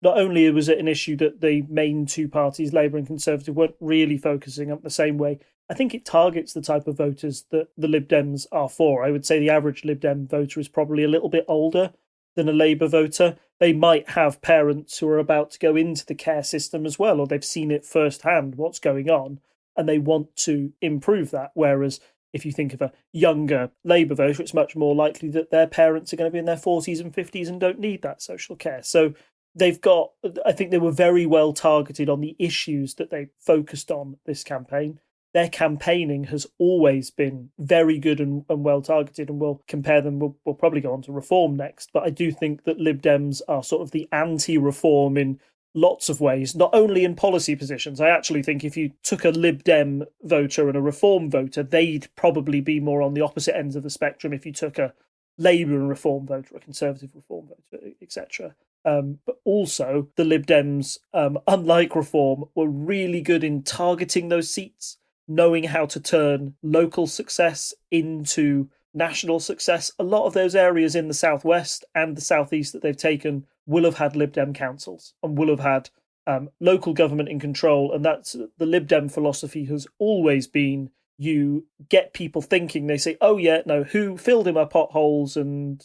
not only was it an issue that the main two parties, Labour and Conservative, weren't really focusing on the same way, I think it targets the type of voters that the Lib Dems are for. I would say the average Lib Dem voter is probably a little bit older than a Labour voter. They might have parents who are about to go into the care system as well, or they've seen it firsthand, what's going on, and they want to improve that. Whereas if you think of a younger Labour voter, it's much more likely that their parents are going to be in their 40s and 50s and don't need that social care. So I think they were very well targeted on the issues that they focused on this campaign. Their campaigning has always been very good and well targeted, and we'll compare them. We'll probably go on to reform next, but I do think that Lib Dems are sort of the anti-reform in lots of ways, not only in policy positions. I actually think if you took a Lib Dem voter and a reform voter, they'd probably be more on the opposite ends of the spectrum if you took a Labour and reform voter, a Conservative reform voter, etc. But also the Lib Dems, unlike reform, were really good in targeting those seats, knowing how to turn local success into national success. A lot of those areas in the southwest and the southeast that they've taken will have had Lib Dem councils and will have had local government in control. And that's the Lib Dem philosophy has always been, you get people thinking, they say, oh yeah, no, who filled in my potholes and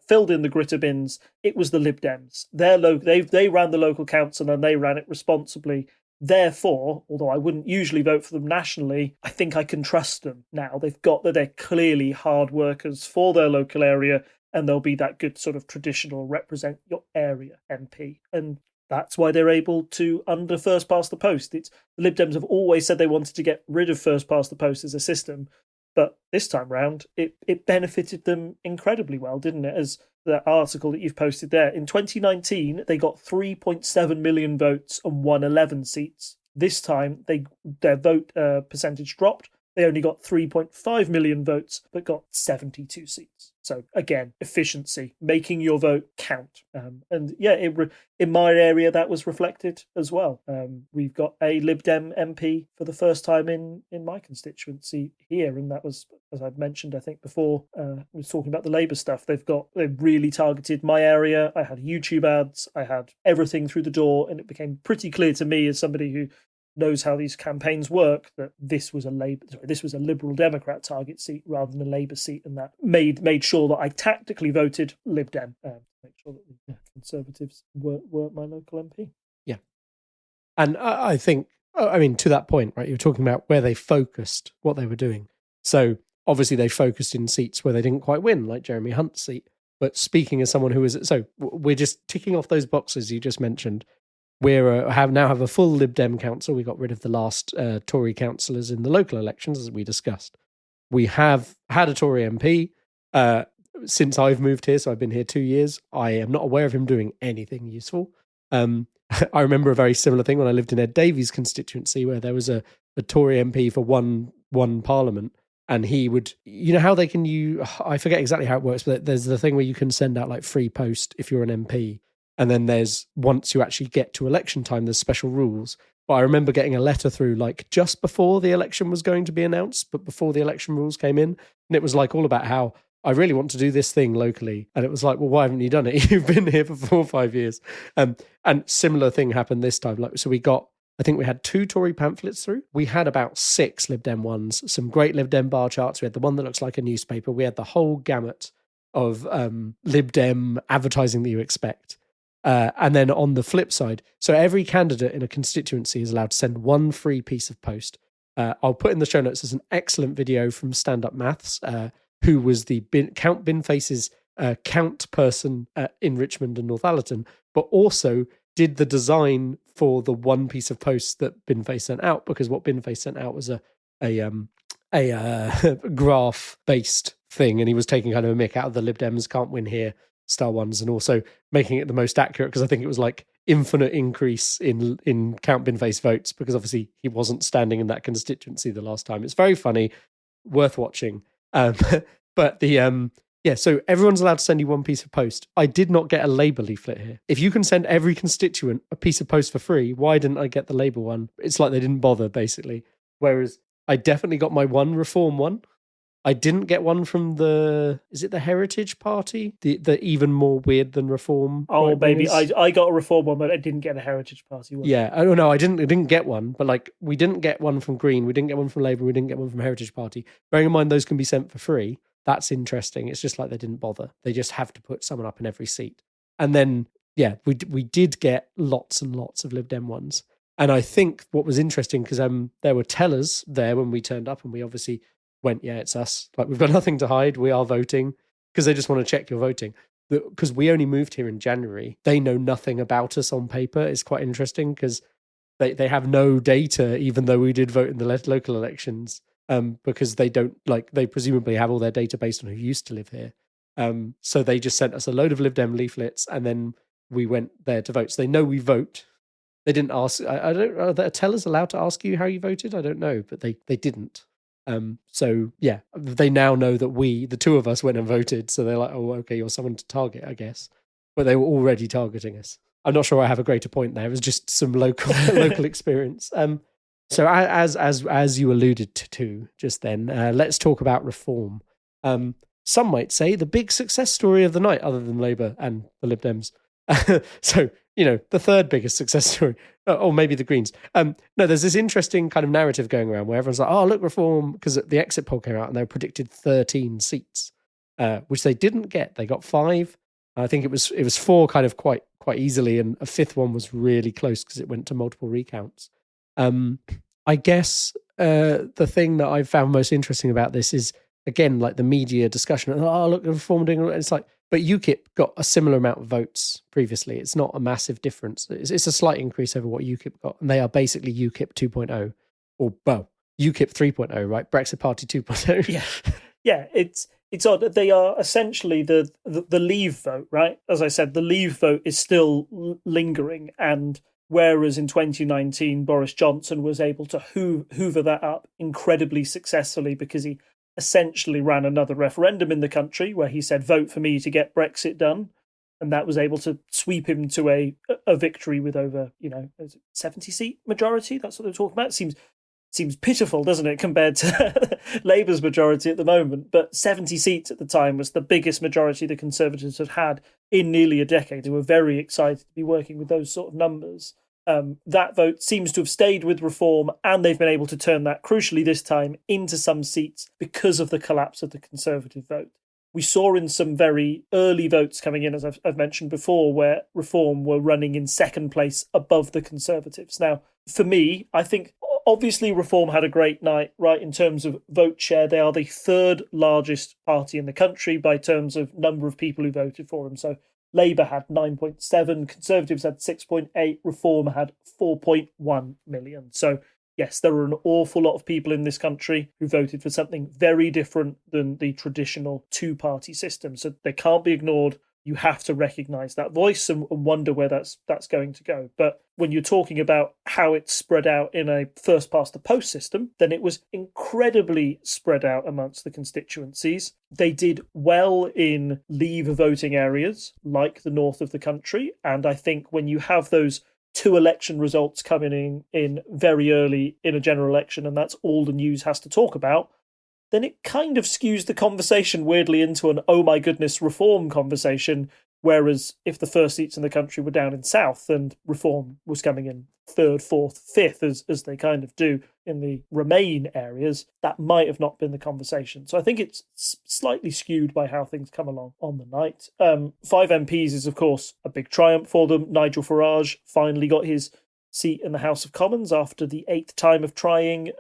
filled in the gritter bins? It was the Lib Dems. They ran the local council and they ran it responsibly. Therefore, although I wouldn't usually vote for them nationally, I think I can trust them now. They've got that they're clearly hard workers for their local area, and they'll be that good sort of traditional represent your area MP. And that's why they're able to under first past the post. The Lib Dems have always said they wanted to get rid of first past the post as a system, but this time round, it benefited them incredibly well, didn't it? As the article that you've posted there. In 2019, they got 3.7 million votes and won 11 seats. This time, their vote percentage dropped. They only got 3.5 million votes, but got 72 seats. So again, efficiency, making your vote count. And yeah, in my area, that was reflected as well. We've got a Lib Dem MP for the first time in my constituency here. And that was, as I've mentioned, I think before, we were talking about the Labour stuff. They've really targeted my area. I had YouTube ads. I had everything through the door. And it became pretty clear to me as somebody who knows how these campaigns work that this was a Liberal Democrat target seat rather than a Labour seat, and that made sure that I tactically voted Lib Dem to make sure that the Conservatives weren't my local MP. Yeah, and I think, I mean, to that point, right? You're talking about where they focused what they were doing. So obviously they focused in seats where they didn't quite win, like Jeremy Hunt's seat. But speaking as someone who is, so we're just ticking off those boxes you just mentioned. We now have a full Lib Dem council. We got rid of the last Tory councillors in the local elections, as we discussed. We have had a Tory MP since I've moved here, so I've been here 2 years. I am not aware of him doing anything useful. I remember a very similar thing when I lived in Ed Davies' constituency, where there was a Tory MP for one parliament, and he would, how they can I forget exactly how it works, but there's the thing where you can send out like free post if you're an MP. And then once you actually get to election time, there's special rules. But I remember getting a letter through like just before the election was going to be announced, but before the election rules came in. And it was like all about how I really want to do this thing locally. And it was like, well, why haven't you done it? You've been here for 4 or 5 years. And similar thing happened this time. So I think we had 2 Tory pamphlets through. We had about 6 Lib Dem ones, some great Lib Dem bar charts. We had the one that looks like a newspaper. We had the whole gamut of Lib Dem advertising that you expect. And then on the flip side, so every candidate in a constituency is allowed to send 1 free piece of post. I'll put in the show notes, there's an excellent video from Stand Up Maths, who was the Count Binface's count person in Richmond and Northallerton, but also did the design for the 1 piece of post that Binface sent out, because what Binface sent out was a graph-based thing, and he was taking kind of a mick out of the Lib Dems can't win here style ones, and also making it the most accurate, because I think it was like infinite increase in Count Binface votes, because obviously he wasn't standing in that constituency the last time. It's very funny, worth watching. But so everyone's allowed to send you one piece of post. I did not get a Labour leaflet here. If you can send every constituent a piece of post for free, why didn't I get the Labour one? It's like they didn't bother, basically. Whereas I definitely got my one Reform one. I didn't get one from is it the Heritage Party? The even more weird than Reform. Oh, baby, I got a Reform one, but I didn't get a Heritage Party one. Yeah, I don't know. I didn't get one, but like we didn't get one from Green, we didn't get one from Labour, we didn't get one from Heritage Party. Bearing in mind those can be sent for free. That's interesting. It's just like they didn't bother. They just have to put someone up in every seat. And then, we did get lots and lots of Lib Dem ones. And I think what was interesting, because there were tellers there when we turned up, and we obviously went, yeah, it's us. Like, we've got nothing to hide. We are voting, because they just want to check you're voting. Because we only moved here in January. They know nothing about us on paper. It's quite interesting, because they have no data, even though we did vote in the local elections. Because they don't, they presumably have all their data based on who used to live here. So they just sent us a load of Lib Dem leaflets, and then we went there to vote. So they know we vote. They didn't ask. I don't know. Are tellers allowed to ask you how you voted? I don't know, but they didn't. So yeah, they now know that the two of us, went and voted. So they're like, oh, okay, you're someone to target, I guess. But they were already targeting us. I'm not sure I have a greater point there. It was just some local experience. So as you alluded to just then, let's talk about Reform. Some might say the big success story of the night, other than Labour and the Lib Dems. So, the third biggest success story, or maybe the Greens. No, there's this interesting kind of narrative going around where everyone's like, oh, look, Reform, because the exit poll came out and they predicted 13 seats, which they didn't get. They got 5. I think it was 4 kind of quite easily, and a 5th one was really close because it went to multiple recounts. I guess the thing that I found most interesting about this is, again, like the media discussion. Oh, look, Reform doing. It's like, but UKIP got a similar amount of votes previously. It's not a massive difference. It's a slight increase over what UKIP got, and they are basically UKIP 2.0, or UKIP 3.0, right? Brexit Party 2.0. Yeah. It's odd that they are essentially the Leave vote, right? As I said, the Leave vote is still lingering, and whereas in 2019, Boris Johnson was able to hoover that up incredibly successfully because he essentially ran another referendum in the country where he said, vote for me to get Brexit done. And that was able to sweep him to a victory with over, 70-seat majority. That's what they're talking about. Seems pitiful, doesn't it, compared to Labour's majority at the moment. But 70 seats at the time was the biggest majority the Conservatives had in nearly a decade. They were very excited to be working with those sort of numbers. That vote seems to have stayed with Reform, and they've been able to turn that, crucially this time, into some seats because of the collapse of the Conservative vote. We saw in some very early votes coming in, as I've mentioned before, where Reform were running in second place above the Conservatives. Now, for me, I think obviously Reform had a great night, right, in terms of vote share. They are the third largest party in the country by terms of number of people who voted for them. So Labour had 9.7, Conservatives had 6.8, Reform had 4.1 million. So yes, there are an awful lot of people in this country who voted for something very different than the traditional two-party system. So they can't be ignored. You have to recognise that voice and wonder where that's going to go. But when you're talking about how it's spread out in a first-past-the-post system, then it was incredibly spread out amongst the constituencies. They did well in Leave voting areas, like the north of the country. And I think when you have those 2 election results coming in very early in a general election, and that's all the news has to talk about, then it kind of skews the conversation weirdly into an oh my goodness Reform conversation, whereas if the first seats in the country were down in South and Reform was coming in 3rd, 4th, 5th, as they kind of do in the Remain areas, that might have not been the conversation. So I think it's slightly skewed by how things come along on the night. 5 MPs is, of course, a big triumph for them. Nigel Farage finally got his seat in the House of Commons after the 8th time of trying.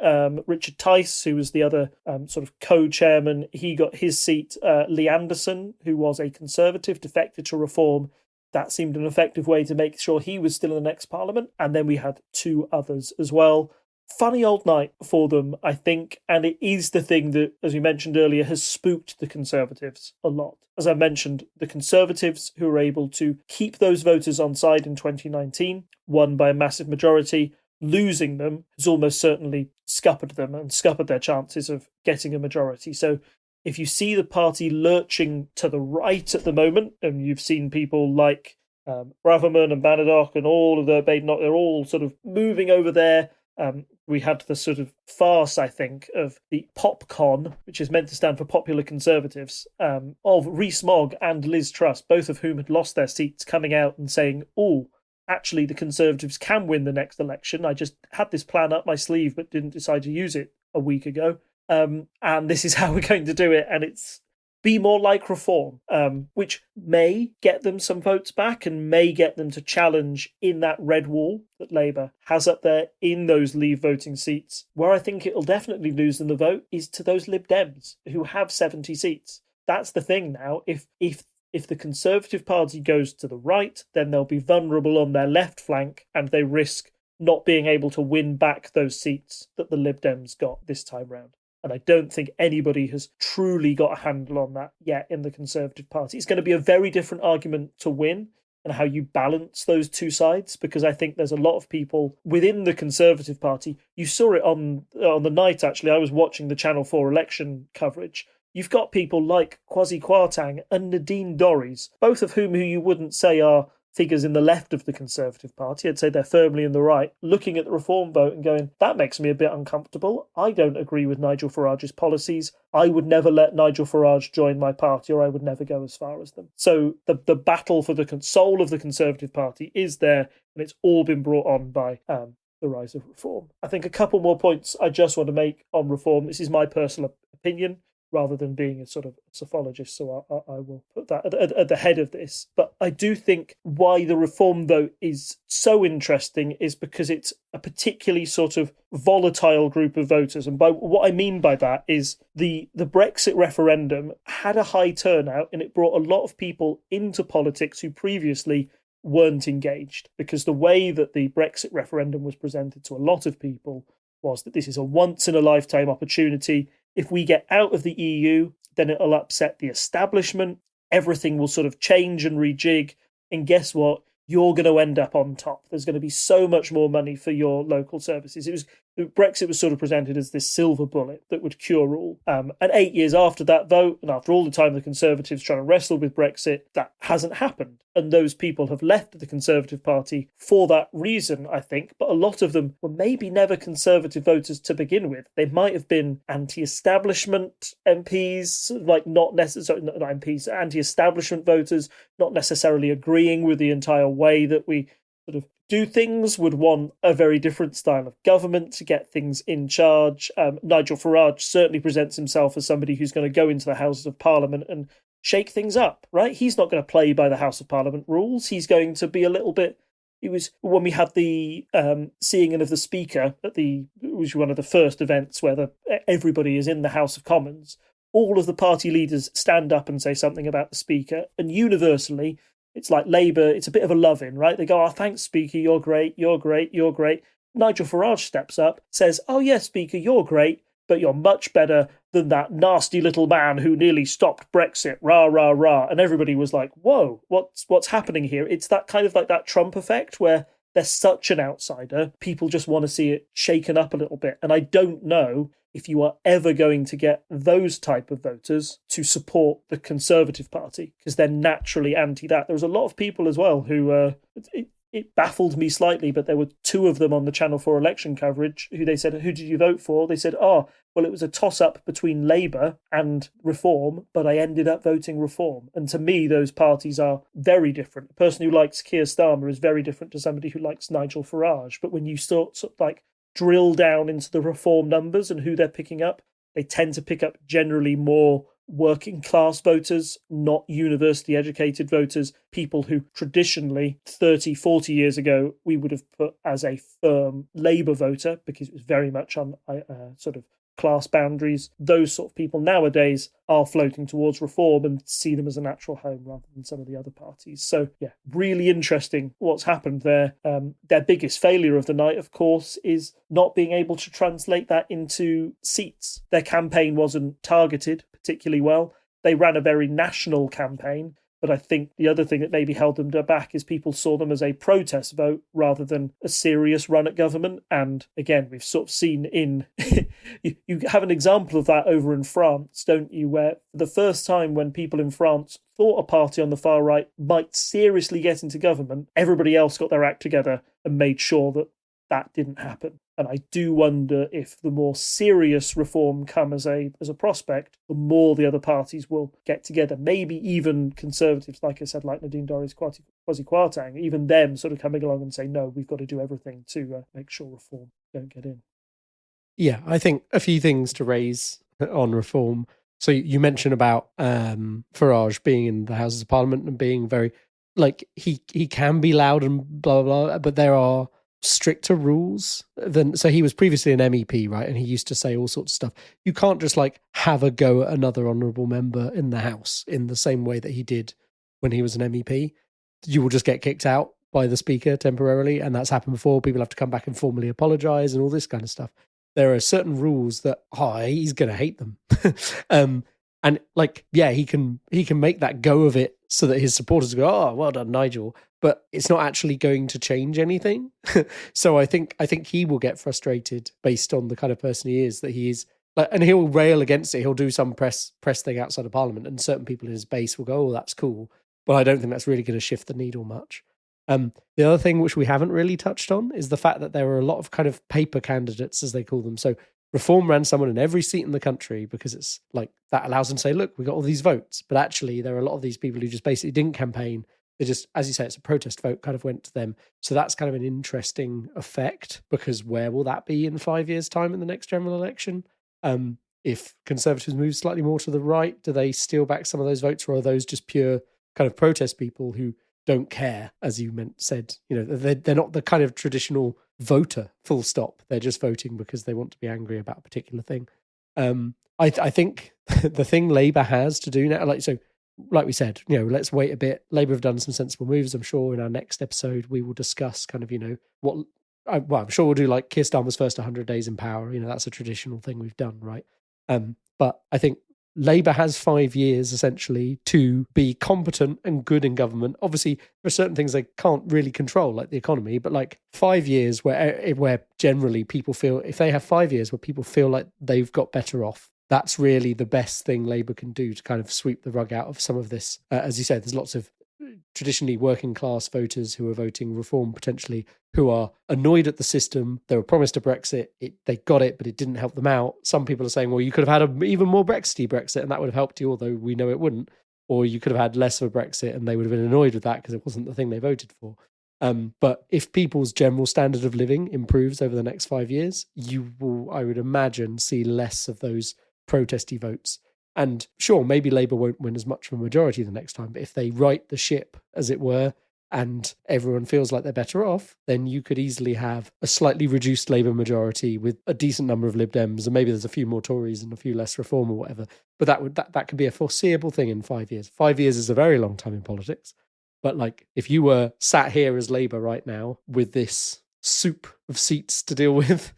Richard Tice, who was the other sort of co-chairman, he got his seat. Lee Anderson, who was a Conservative, defected to Reform. That seemed an effective way to make sure he was still in the next Parliament. And then we had 2 others as well. Funny old night for them, I think, and it is the thing that, as we mentioned earlier, has spooked the Conservatives a lot. As I mentioned, the Conservatives, who were able to keep those voters on side in 2019, won by a massive majority. Losing them has almost certainly scuppered them and scuppered their chances of getting a majority. So if you see the party lurching to the right at the moment, and you've seen people like Braverman and Banadoc and all of the Badenoch, they're all sort of moving over there. We had the sort of farce, I think, of the PopCon, which is meant to stand for Popular Conservatives, of Rees-Mogg and Liz Truss, both of whom had lost their seats, coming out and saying, oh, actually the Conservatives can win the next election. I just had this plan up my sleeve but didn't decide to use it a week ago. And this is how we're going to do it. And it's be more like Reform, which may get them some votes back and may get them to challenge in that red wall that Labour has up there in those Leave voting seats. Where I think it'll definitely lose them the vote is to those Lib Dems who have 70 seats. That's the thing now. If the Conservative Party goes to the right, then they'll be vulnerable on their left flank and they risk not being able to win back those seats that the Lib Dems got this time round. And I don't think anybody has truly got a handle on that yet in the Conservative Party. It's going to be a very different argument to win and how you balance those two sides, because I think there's a lot of people within the Conservative Party. You saw it on the night, actually. I was watching the Channel 4 election coverage. You've got people like Kwasi Kwarteng and Nadine Dorries, both of whom who you wouldn't say are figures in the left of the Conservative Party. I'd say they're firmly in the right, looking at the Reform vote and going, that makes me a bit uncomfortable. I don't agree with Nigel Farage's policies. I would never let Nigel Farage join my party, or I would never go as far as them. So the battle for the soul of the Conservative Party is there, and it's all been brought on by the rise of Reform. I think a couple more points I just want to make on Reform. This is my personal opinion, rather than being a sort of sophologist, so I will put that at the head of this. But I do think why the Reform vote is so interesting is because it's a particularly sort of volatile group of voters. And by what I mean by that is the Brexit referendum had a high turnout, and it brought a lot of people into politics who previously weren't engaged, because the way that the Brexit referendum was presented to a lot of people was that this is a once-in-a-lifetime opportunity. If we get out of the EU, then it'll upset the establishment. Everything will sort of change and rejig. And guess what? You're going to end up on top. There's going to be so much more money for your local services. Brexit was sort of presented as this silver bullet that would cure all. And 8 years after that vote, and after all the time the Conservatives trying to wrestle with Brexit, that hasn't happened. And those people have left the Conservative Party for that reason, I think. But a lot of them were maybe never Conservative voters to begin with. They might have been anti-establishment MPs, like not MPs, anti-establishment voters, not necessarily agreeing with the entire way that we sort of do things, would want a very different style of government to get things in charge. Nigel Farage certainly presents himself as somebody who's going to go into the Houses of Parliament and shake things up, right? He's not going to play by the House of Parliament rules. He's going to be a little bit... It was when we had the seeing in of the Speaker it was one of the first events where everybody is in the House of Commons. All of the party leaders stand up and say something about the Speaker, and universally, it's like Labour, it's a bit of a love-in, right? They go, oh, thanks, Speaker, you're great, you're great, you're great. Nigel Farage steps up, says, oh, yes, Speaker, you're great, but you're much better than that nasty little man who nearly stopped Brexit, rah, rah, rah. And everybody was like, whoa, what's happening here? It's that kind of like that Trump effect where they're such an outsider, people just want to see it shaken up a little bit. And I don't know if you are ever going to get those type of voters to support the Conservative Party, because they're naturally anti that. There was a lot of people as well who, it baffled me slightly, but there were two of them on the Channel 4 election coverage who they said, who did you vote for? They said, oh, well, it was a toss-up between Labour and Reform, but I ended up voting Reform. And to me, those parties are very different. A person who likes Keir Starmer is very different to somebody who likes Nigel Farage. But when you sort of like drill down into the Reform numbers and who they're picking up, they tend to pick up generally more working class voters, not university educated voters, people who traditionally 30, 40 years ago we would have put as a firm Labour voter because it was very much on sort of class boundaries. Those sort of people nowadays are floating towards Reform and see them as a natural home rather than some of the other parties. So yeah, really interesting what's happened there. Their biggest failure of the night, of course, is not being able to translate that into seats. Their campaign wasn't targeted particularly well. They ran a very national campaign, But I think the other thing that maybe held them back is people saw them as a protest vote rather than a serious run at government. And again, we've sort of seen you have an example of that over in France, don't you, where for the first time when people in France thought a party on the far right might seriously get into government, everybody else got their act together and made sure that that didn't happen. And I do wonder if the more serious reform come as a prospect, the more the other parties will get together. Maybe even Conservatives, like I said, like Nadine Dorries, Kwasi Kwarteng, even them sort of coming along and say, no, we've got to do everything to make sure reform don't get in. Yeah, I think a few things to raise on reform. So you mentioned about Farage being in the Houses of Parliament and being very, like, he can be loud and blah, blah, blah, but there are stricter rules than, so he was previously an MEP, right? And he used to say all sorts of stuff. You can't just like have a go at another honourable member in the House in the same way that he did when he was an MEP. You will just get kicked out by the Speaker temporarily, and that's happened before. People have to come back and formally apologise and all this kind of stuff. There are certain rules that he's going to hate them. And like, yeah, he can make that go of it so that his supporters go, oh, well done, Nigel. But it's not actually going to change anything. So I think he will get frustrated based on the kind of person he is, that he is like, and he'll rail against it. He'll do some press thing outside of Parliament, and certain people in his base will go, oh, that's cool. But I don't think that's really going to shift the needle much. The other thing which we haven't really touched on is the fact that there are a lot of kind of paper candidates, as they call them. So Reform ran someone in every seat in the country because it's like that allows them to say, look, we got all these votes. But actually, there are a lot of these people who just basically didn't campaign. They just, as you say, it's a protest vote, kind of went to them. So that's kind of an interesting effect, because where will that be in 5 years' time in the next general election? If Conservatives move slightly more to the right, do they steal back some of those votes, or are those just pure kind of protest people who don't care, as you said? You know, they're not the kind of traditional voter, full stop. They're just voting because they want to be angry about a particular thing. I think the thing Labour has to do now, like we said, you know, let's wait a bit. Labour have done some sensible moves. I'm sure in our next episode we will discuss kind of, you know, what. Well, I'm sure we'll do like Keir Starmer's first 100 days in power. You know, that's a traditional thing we've done, right? But I think Labour has 5 years essentially to be competent and good in government. Obviously, there are certain things they can't really control, like the economy, but like 5 years where generally people feel, if they have 5 years where people feel like they've got better off, that's really the best thing Labour can do to kind of sweep the rug out of some of this. As you said, there's lots of traditionally working class voters who are voting Reform potentially, who are annoyed at the system. They were promised a Brexit. They got it, but it didn't help them out. Some people are saying, well, you could have had an even more Brexity Brexit and that would have helped you, although we know it wouldn't. Or you could have had less of a Brexit and they would have been annoyed with that because it wasn't the thing they voted for. But if people's general standard of living improves over the next 5 years, you will, I would imagine, see less of those protesty votes. And sure, maybe Labour won't win as much of a majority the next time, but if they right the ship, as it were, and everyone feels like they're better off, then you could easily have a slightly reduced Labour majority with a decent number of Lib Dems, and maybe there's a few more Tories and a few less Reform or whatever. But that could be a foreseeable thing in 5 years. 5 years is a very long time in politics. But like, if you were sat here as Labour right now with this soup of seats to deal with,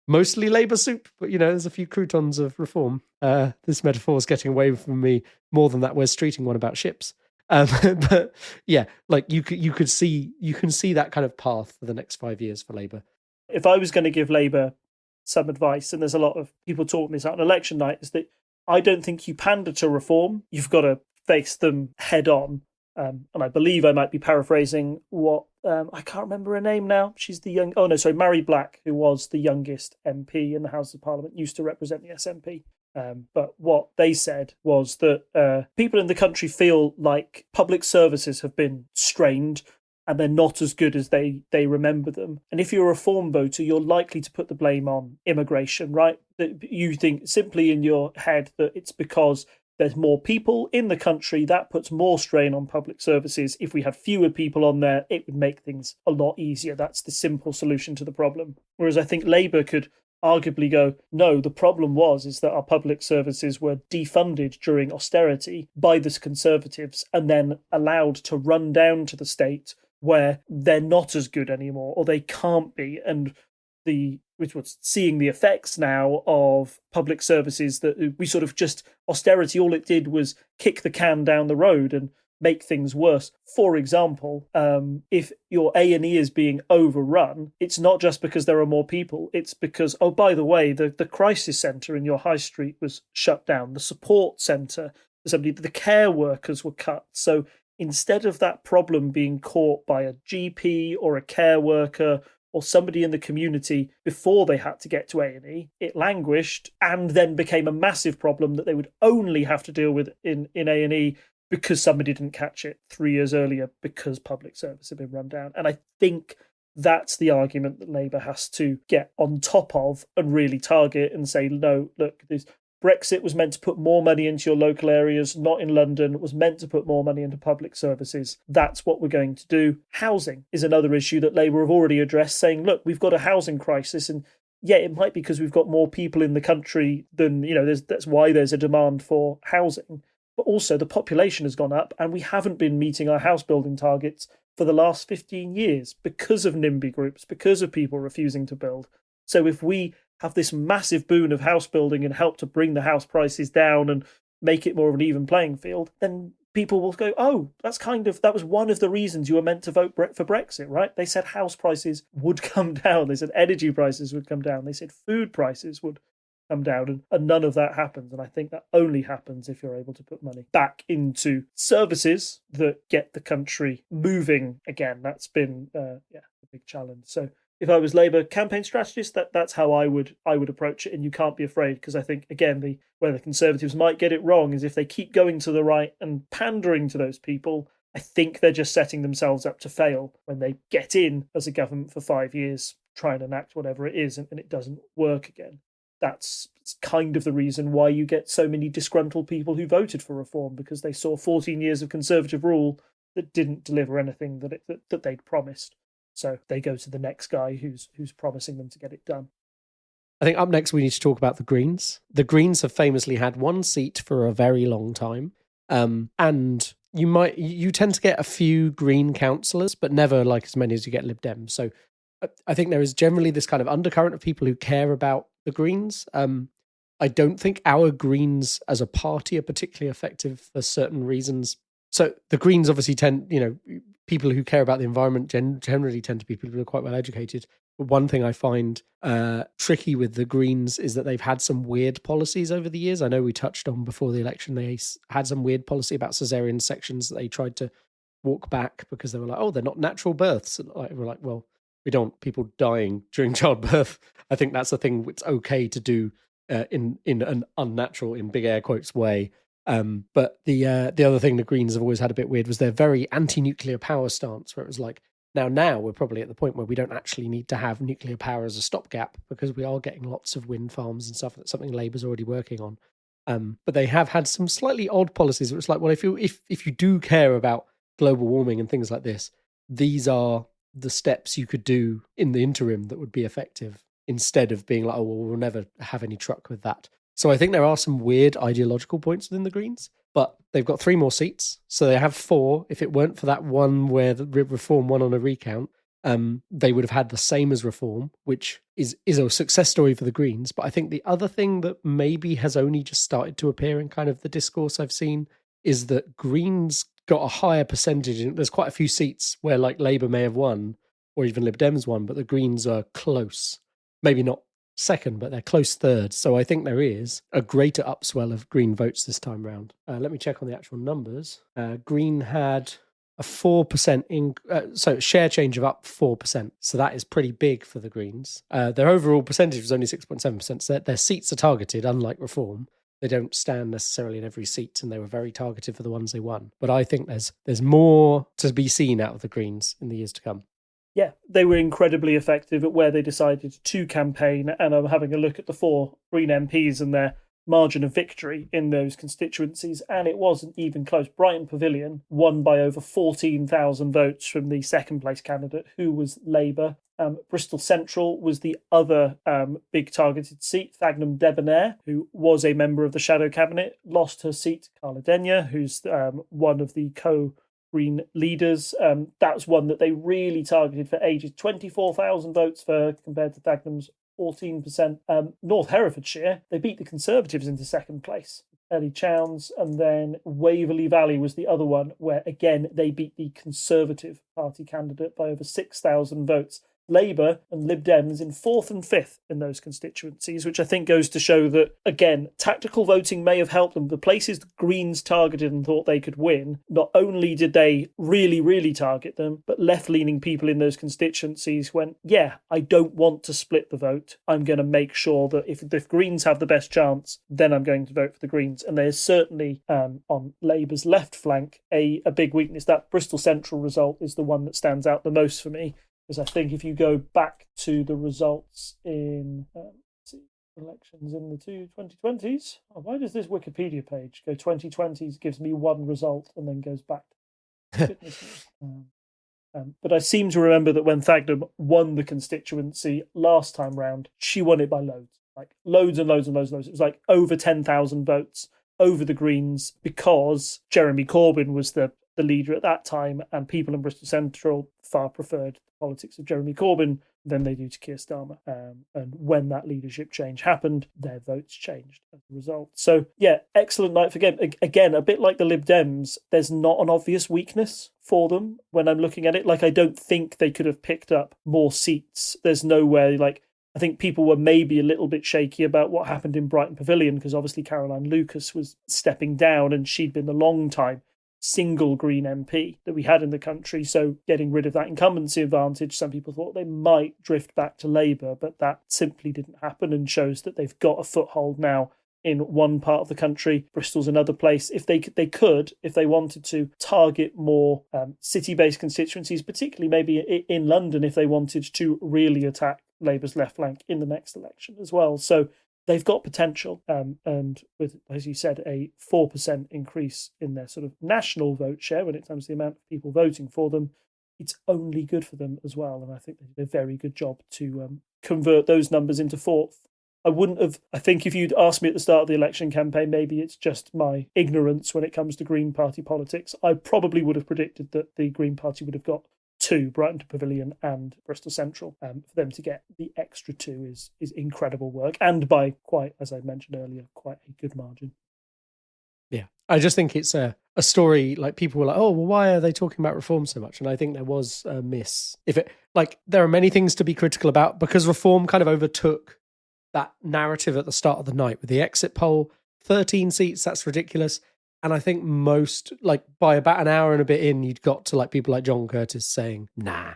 mostly Labour soup, but you know, there's a few croutons of Reform. This metaphor is getting away from me more than that Wes Streeting one about ships. But yeah, like you can see that kind of path for the next 5 years for Labour. If I was going to give Labour some advice, and there's a lot of people talking this out on election night, is that I don't think you pander to Reform. You've got to face them head on. And I believe I might be paraphrasing what I can't remember her name now. She's the Mary Black, who was the youngest MP in the House of Parliament, used to represent the SNP. But what they said was that people in the country feel like public services have been strained and they're not as good as they remember them. And if you're a Reform voter, you're likely to put the blame on immigration, right? That you think simply in your head that it's because there's more people in the country, that puts more strain on public services. If we had fewer people on there, it would make things a lot easier. That's the simple solution to the problem. Whereas I think Labour could arguably go, no, the problem is that our public services were defunded during austerity by the Conservatives and then allowed to run down to the state where they're not as good anymore, or they can't be. And which was seeing the effects now of public services that we sort of just austerity, all it did was kick the can down the road. And make things worse. For example, if your A&E is being overrun, it's not just because there are more people, it's because, oh, by the way, the crisis centre in your high street was shut down, the support centre, the care workers were cut. So instead of that problem being caught by a GP or a care worker or somebody in the community before they had to get to A&E, it languished and then became a massive problem that they would only have to deal with in A&E because somebody didn't catch it 3 years earlier because public service had been run down. And I think that's the argument that Labour has to get on top of and really target and say, no, look, Brexit was meant to put more money into your local areas, not in London. It was meant to put more money into public services. That's what we're going to do. Housing is another issue that Labour have already addressed, saying, look, we've got a housing crisis. And yeah, it might be because we've got more people in the country than, that's why there's a demand for housing. But also the population has gone up and we haven't been meeting our house building targets for the last 15 years because of NIMBY groups, because of people refusing to build. So if we have this massive boon of house building and help to bring the house prices down and make it more of an even playing field, then people will go, oh, that was one of the reasons you were meant to vote for Brexit, right? They said house prices would come down. They said energy prices would come down. They said food prices would come down, and none of that happens. And I think that only happens if you're able to put money back into services that get the country moving again. That's been a big challenge. So if I was Labour campaign strategist, that's how I would approach it. And you can't be afraid, because I think, again, where the Conservatives might get it wrong is if they keep going to the right and pandering to those people, I think they're just setting themselves up to fail when they get in as a government for 5 years, try and enact whatever it is, and it doesn't work again. That's kind of the reason why you get so many disgruntled people who voted for reform, because they saw 14 years of Conservative rule that didn't deliver anything that they'd promised. So they go to the next guy who's promising them to get it done. I think up next we need to talk about the Greens. The Greens have famously had one seat for a very long time, and you tend to get a few Green councillors, but never like as many as you get Lib Dems. So I think there is generally this kind of undercurrent of people who care about the Greens. I don't think our Greens as a party are particularly effective for certain reasons. So the Greens obviously people who care about the environment generally tend to be people who are quite well educated. But one thing I find tricky with the Greens is that they've had some weird policies over the years. I know we touched on before the election, they had some weird policy about cesarean sections that they tried to walk back because they were like, oh, they're not natural births. And we're like, well, we don't want people dying during childbirth. I think that's a thing it's okay to do in an unnatural, in big air quotes, way. But the other thing the Greens have always had a bit weird was their very anti-nuclear power stance, where it was like, now we're probably at the point where we don't actually need to have nuclear power as a stopgap because we are getting lots of wind farms and stuff. That's something Labour's already working on. But they have had some slightly odd policies where it's like, well, if you do care about global warming and things like this, these are the steps you could do in the interim that would be effective, instead of being like, oh, well, we'll never have any truck with that. So I think there are some weird ideological points within the Greens, but they've got 3 more seats. So they have 4. If it weren't for that one where the Reform won on a recount, they would have had the same as Reform, which is a success story for the Greens. But I think the other thing that maybe has only just started to appear in kind of the discourse I've seen is that Greens got a higher percentage. There's quite a few seats where like Labour may have won or even Lib Dems won, but the Greens are close. Maybe not second, but they're close third. So I think there is a greater upswell of Green votes this time round. Let me check on the actual numbers. Green had a 4% so share change of up 4%. So that is pretty big for the Greens. Their overall percentage was only 6.7%. So their seats are targeted, unlike Reform. They don't stand necessarily in every seat, and they were very targeted for the ones they won. But I think there's more to be seen out of the Greens in the years to come. Yeah, they were incredibly effective at where they decided to campaign, and I'm having a look at the 4 Green MPs and their margin of victory in those constituencies, and it wasn't even close. Brighton Pavilion won by over 14,000 votes from the second place candidate, who was Labour. Bristol Central was the other big targeted seat. Thagnam Debonair, who was a member of the Shadow Cabinet, lost her seat. Carla Denyer, who's one of the Green leaders. That was one that they really targeted for ages. 24,000 votes for compared to Thagnam's 14%. North Herefordshire, they beat the Conservatives into second place. Ellie Chowns, and then Waverley Valley was the other one where, again, they beat the Conservative Party candidate by over 6,000 votes. Labour and Lib Dems in 4th and 5th in those constituencies, which I think goes to show that, again, tactical voting may have helped them. The places the Greens targeted and thought they could win, not only did they really, really target them, but left-leaning people in those constituencies went, yeah, I don't want to split the vote. I'm going to make sure that if Greens have the best chance, then I'm going to vote for the Greens. And there's certainly, on Labour's left flank, a big weakness. That Bristol Central result is the one that stands out the most for me. Because I think if you go back to the results in elections in the 2020s, why does this Wikipedia page go 2020s, gives me one result and then goes back? But I seem to remember that when Thagdam won the constituency last time round, she won it by loads, like loads and loads and loads and loads. It was like over 10,000 votes over the Greens because Jeremy Corbyn was the leader at that time, and people in Bristol Central far preferred the politics of Jeremy Corbyn than they do to Keir Starmer. And when that leadership change happened, their votes changed as a result. So, yeah, excellent night for game. Again, a bit like the Lib Dems, there's not an obvious weakness for them when I'm looking at it. Like, I don't think they could have picked up more seats. There's no way, like, I think people were maybe a little bit shaky about what happened in Brighton Pavilion because obviously Caroline Lucas was stepping down and she'd been the long time single Green MP that we had in the country. So getting rid of that incumbency advantage, some people thought they might drift back to Labour, but that simply didn't happen and shows that they've got a foothold now in one part of the country. Bristol's another place. If they could, if they wanted to, target more city-based constituencies, particularly maybe in London, if they wanted to really attack Labour's left flank in the next election as well. So they've got potential, and with, as you said, a 4% increase in their sort of national vote share when it comes to the amount of people voting for them, it's only good for them as well. And I think they did a very good job to convert those numbers into fourth. I think if you'd asked me at the start of the election campaign, maybe it's just my ignorance when it comes to Green Party politics, I probably would have predicted that the Green Party would have got 2, Brighton to Pavilion and Bristol Central. For them to get the extra 2 is incredible work, and by quite, as I mentioned earlier, quite a good margin. Yeah, I just think it's a story, like people were like, oh, well, why are they talking about reform so much? And I think there was a miss. There are many things to be critical about because reform kind of overtook that narrative at the start of the night with the exit poll, 13 seats, that's ridiculous. And I think most, like, by about an hour and a bit in, you'd got to, like, people like John Curtis saying, nah.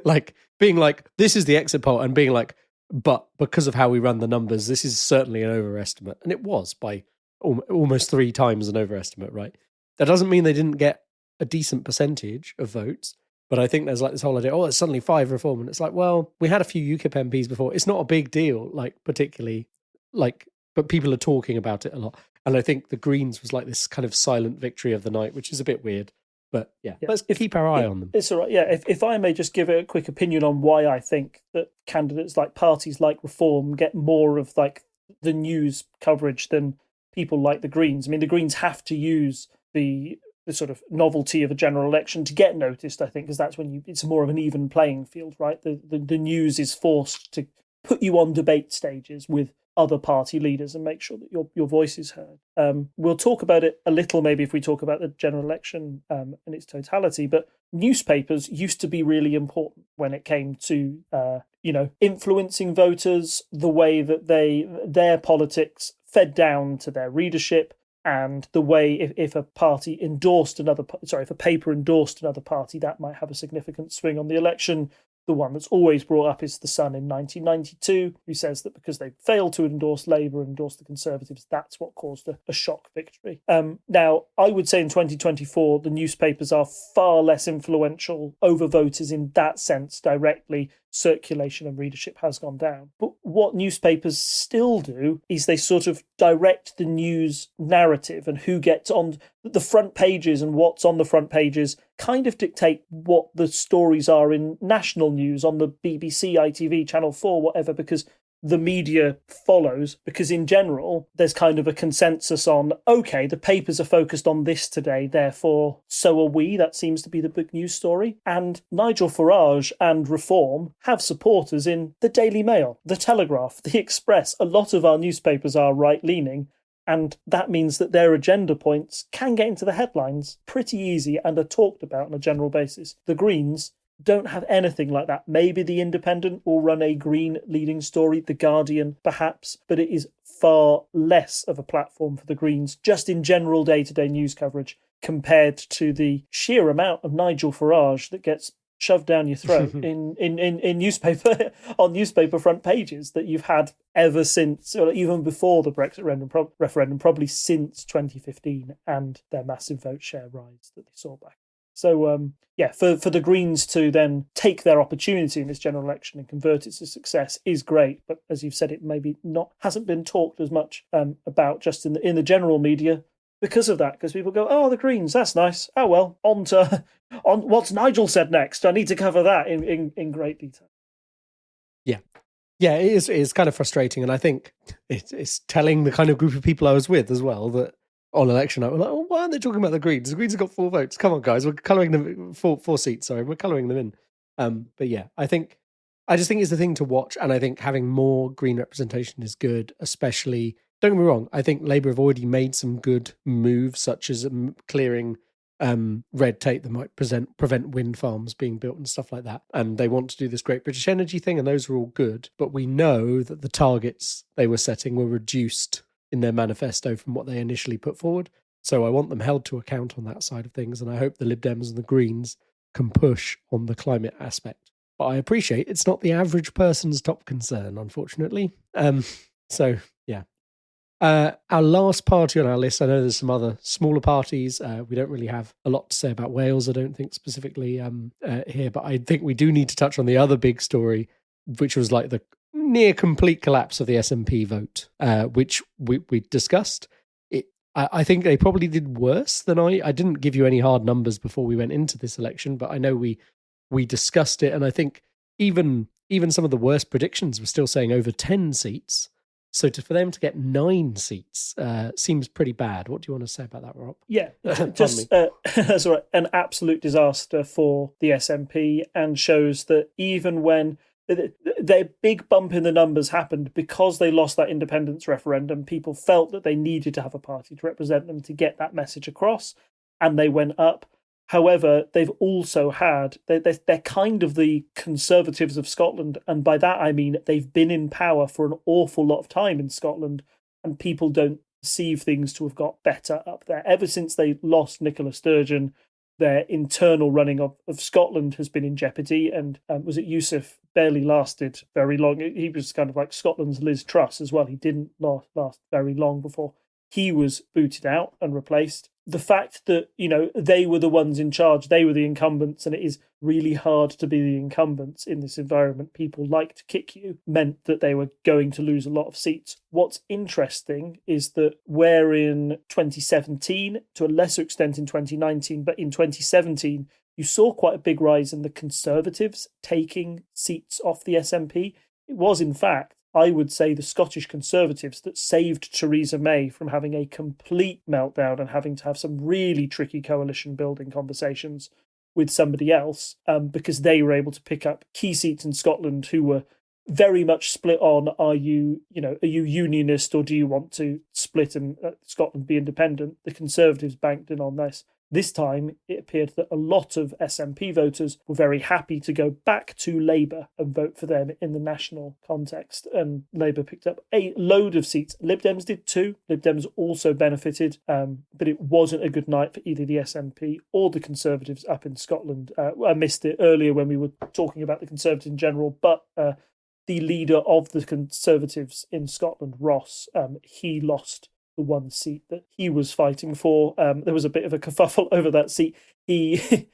Like, being like, this is the exit poll, and being like, but because of how we run the numbers, this is certainly an overestimate. And it was by almost 3 times an overestimate, right? That doesn't mean they didn't get a decent percentage of votes, but I think there's, like, this whole idea, oh, it's suddenly 5 reform. And it's like, well, we had a few UKIP MPs before. It's not a big deal, like, particularly, like, but people are talking about it a lot. And I think the Greens was like this kind of silent victory of the night, which is a bit weird. But yeah. Let's keep our eye on them. It's all right. Yeah, if I may just give a quick opinion on why I think that candidates like parties like Reform get more of like the news coverage than people like the Greens. I mean, the Greens have to use the sort of novelty of a general election to get noticed, I think, because that's when it's more of an even playing field, right? The news is forced to put you on debate stages with other party leaders and make sure that your voice is heard. We'll talk about it a little maybe if we talk about the general election in its totality, but newspapers used to be really important when it came to influencing voters, the way that their politics fed down to their readership, and the way if a party endorsed if a paper endorsed another party, that might have a significant swing on the election. The one that's always brought up is The Sun in 1992, who says that because they failed to endorse Labour and endorse the Conservatives, that's what caused a shock victory. Now, I would say in 2024, the newspapers are far less influential over voters in that sense directly. Circulation and readership has gone down. But what newspapers still do is they sort of direct the news narrative, and who gets on the front pages and what's on the front pages kind of dictate what the stories are in national news on the BBC, ITV, Channel 4, whatever, because the media follows, because in general, there's kind of a consensus on, okay, the papers are focused on this today, therefore, so are we. That seems to be the big news story. And Nigel Farage and Reform have supporters in the Daily Mail, the Telegraph, the Express. A lot of our newspapers are right-leaning, And that means that their agenda points can get into the headlines pretty easy and are talked about on a general basis. The Greens don't have anything like that. Maybe The Independent will run a Green leading story, The Guardian perhaps, but it is far less of a platform for the Greens, just in general day-to-day news coverage, compared to the sheer amount of Nigel Farage that gets shoved down your throat in newspaper on newspaper front pages that you've had ever since, or even before the Brexit referendum, probably since 2015 and their massive vote share rise that they saw back. So for the Greens to then take their opportunity in this general election and convert it to success is great. But as you've said, it maybe hasn't been talked as much about just in the general media because of that. Because people go, oh, the Greens, that's nice. Oh well, on what's Nigel said next. I need to cover that in great detail. Yeah, it is kind of frustrating, and I think it's telling the kind of group of people I was with as well that on election night we're like, oh, why aren't they talking about the Greens? The Greens have got 4 votes. Come on, guys, we're colouring them 4 seats. Sorry, we're colouring them in. But yeah, I just think it's the thing to watch, and I think having more Green representation is good. Especially, don't get me wrong, I think Labour have already made some good moves, such as clearing red tape that might prevent wind farms being built and stuff like that. And they want to do this Great British Energy thing, and those are all good. But we know that the targets they were setting were reduced in their manifesto from what they initially put forward. So I want them held to account on that side of things, and I hope the Lib Dems and the Greens can push on the climate aspect. But I appreciate it's not the average person's top concern, unfortunately. So, yeah. Our last party on our list, I know there's some other smaller parties. We don't really have a lot to say about Wales, I don't think, specifically here. But I think we do need to touch on the other big story, which was like the near complete collapse of the SNP vote, which we discussed. I think they probably did worse than I didn't give you any hard numbers before we went into this election, but I know we discussed it. And I think even some of the worst predictions were still saying over 10 seats. So for them to get 9 seats seems pretty bad. What do you want to say about that, Rob? Yeah, just that's all right. An absolute disaster for the SNP, and shows that even when their big bump in the numbers happened because they lost that independence referendum, people felt that they needed to have a party to represent them to get that message across, and they went up. However, they've also had, they're kind of the Conservatives of Scotland. And by that, I mean, they've been in power for an awful lot of time in Scotland, and people don't perceive things to have got better up there. Ever since they lost Nicola Sturgeon, their internal running of Scotland has been in jeopardy. And was it Yusuf barely lasted very long. He was kind of like Scotland's Liz Truss as well. He didn't last very long before he was booted out and replaced. The fact that, they were the ones in charge, they were the incumbents, and it is really hard to be the incumbents in this environment. People like to kick you, meant that they were going to lose a lot of seats. What's interesting is that where in 2017, to a lesser extent in 2019, but in 2017, you saw quite a big rise in the Conservatives taking seats off the SNP. It was, in fact, I would say, the Scottish Conservatives that saved Theresa May from having a complete meltdown and having to have some really tricky coalition building conversations with somebody else, because they were able to pick up key seats in Scotland who were very much split on, are you unionist, or do you want to split and Scotland be independent? The Conservatives banked in on this. This time, it appeared that a lot of SNP voters were very happy to go back to Labour and vote for them in the national context. And Labour picked up a load of seats. Lib Dems did too. Lib Dems also benefited, but it wasn't a good night for either the SNP or the Conservatives up in Scotland. I missed it earlier when we were talking about the Conservatives in general, but the leader of the Conservatives in Scotland, Ross, he lost the one seat that he was fighting for. There was a bit of a kerfuffle over that seat. It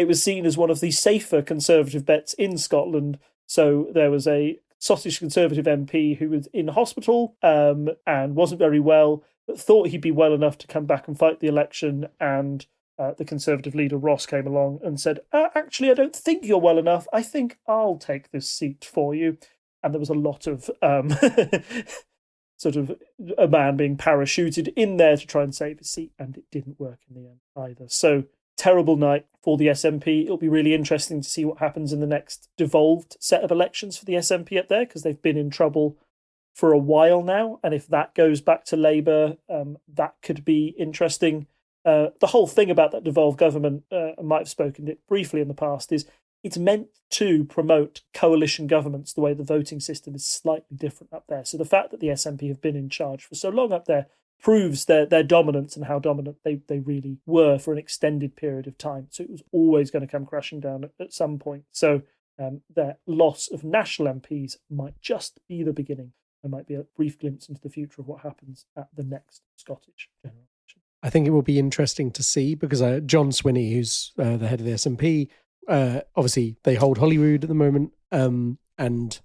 was seen as one of the safer Conservative bets in Scotland. So there was a Scottish Conservative MP who was in hospital and wasn't very well, but thought he'd be well enough to come back and fight the election. And the Conservative leader, Ross, came along and said, actually, I don't think you're well enough. I think I'll take this seat for you. And there was a lot of sort of a man being parachuted in there to try and save his seat, and it didn't work in the end either. So, terrible night for the SNP. It'll be really interesting to see what happens in the next devolved set of elections for the SNP up there, because they've been in trouble for a while now. And if that goes back to Labour, that could be interesting. The whole thing about that devolved government, I might have spoken it briefly in the past, is it's meant to promote coalition governments the way the voting system is slightly different up there. So the fact that the SNP have been in charge for so long up there proves their dominance and how dominant they really were for an extended period of time. So it was always going to come crashing down at some point. So their loss of national MPs might just be the beginning. There might be a brief glimpse into the future of what happens at the next Scottish general election. I think it will be interesting to see because John Swinney, who's the head of the SNP, obviously they hold Holyrood at the moment, and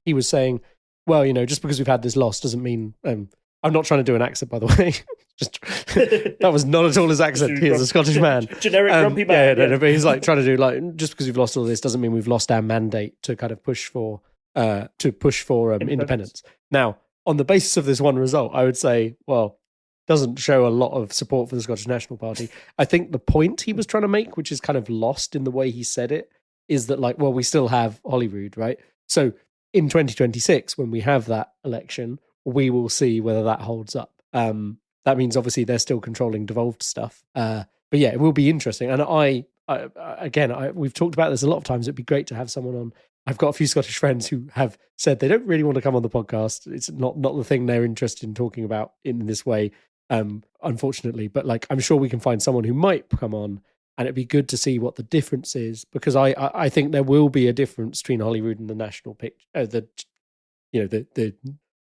he was saying, well, just because we've had this loss doesn't mean I'm not trying to do an accent, by the way. Just that was not at all his accent. He is a Scottish man. Generic grumpy man. Yeah. But he's like trying to do just because we've lost all this doesn't mean we've lost our mandate to kind of push for independence. Now, on the basis of this one result, I would say, well, doesn't show a lot of support for the Scottish National Party. I think the point he was trying to make, which is kind of lost in the way he said it, is that we still have Holyrood, right? So in 2026, when we have that election, we will see whether that holds up. That means obviously they're still controlling devolved stuff. But yeah, it will be interesting. And we've talked about this a lot of times. It'd be great to have someone on. I've got a few Scottish friends who have said they don't really want to come on the podcast. It's not the thing they're interested in talking about in this way, unfortunately. But I'm sure we can find someone who might come on, and it'd be good to see what the difference is, because I think there will be a difference between Holyrood and the national picture.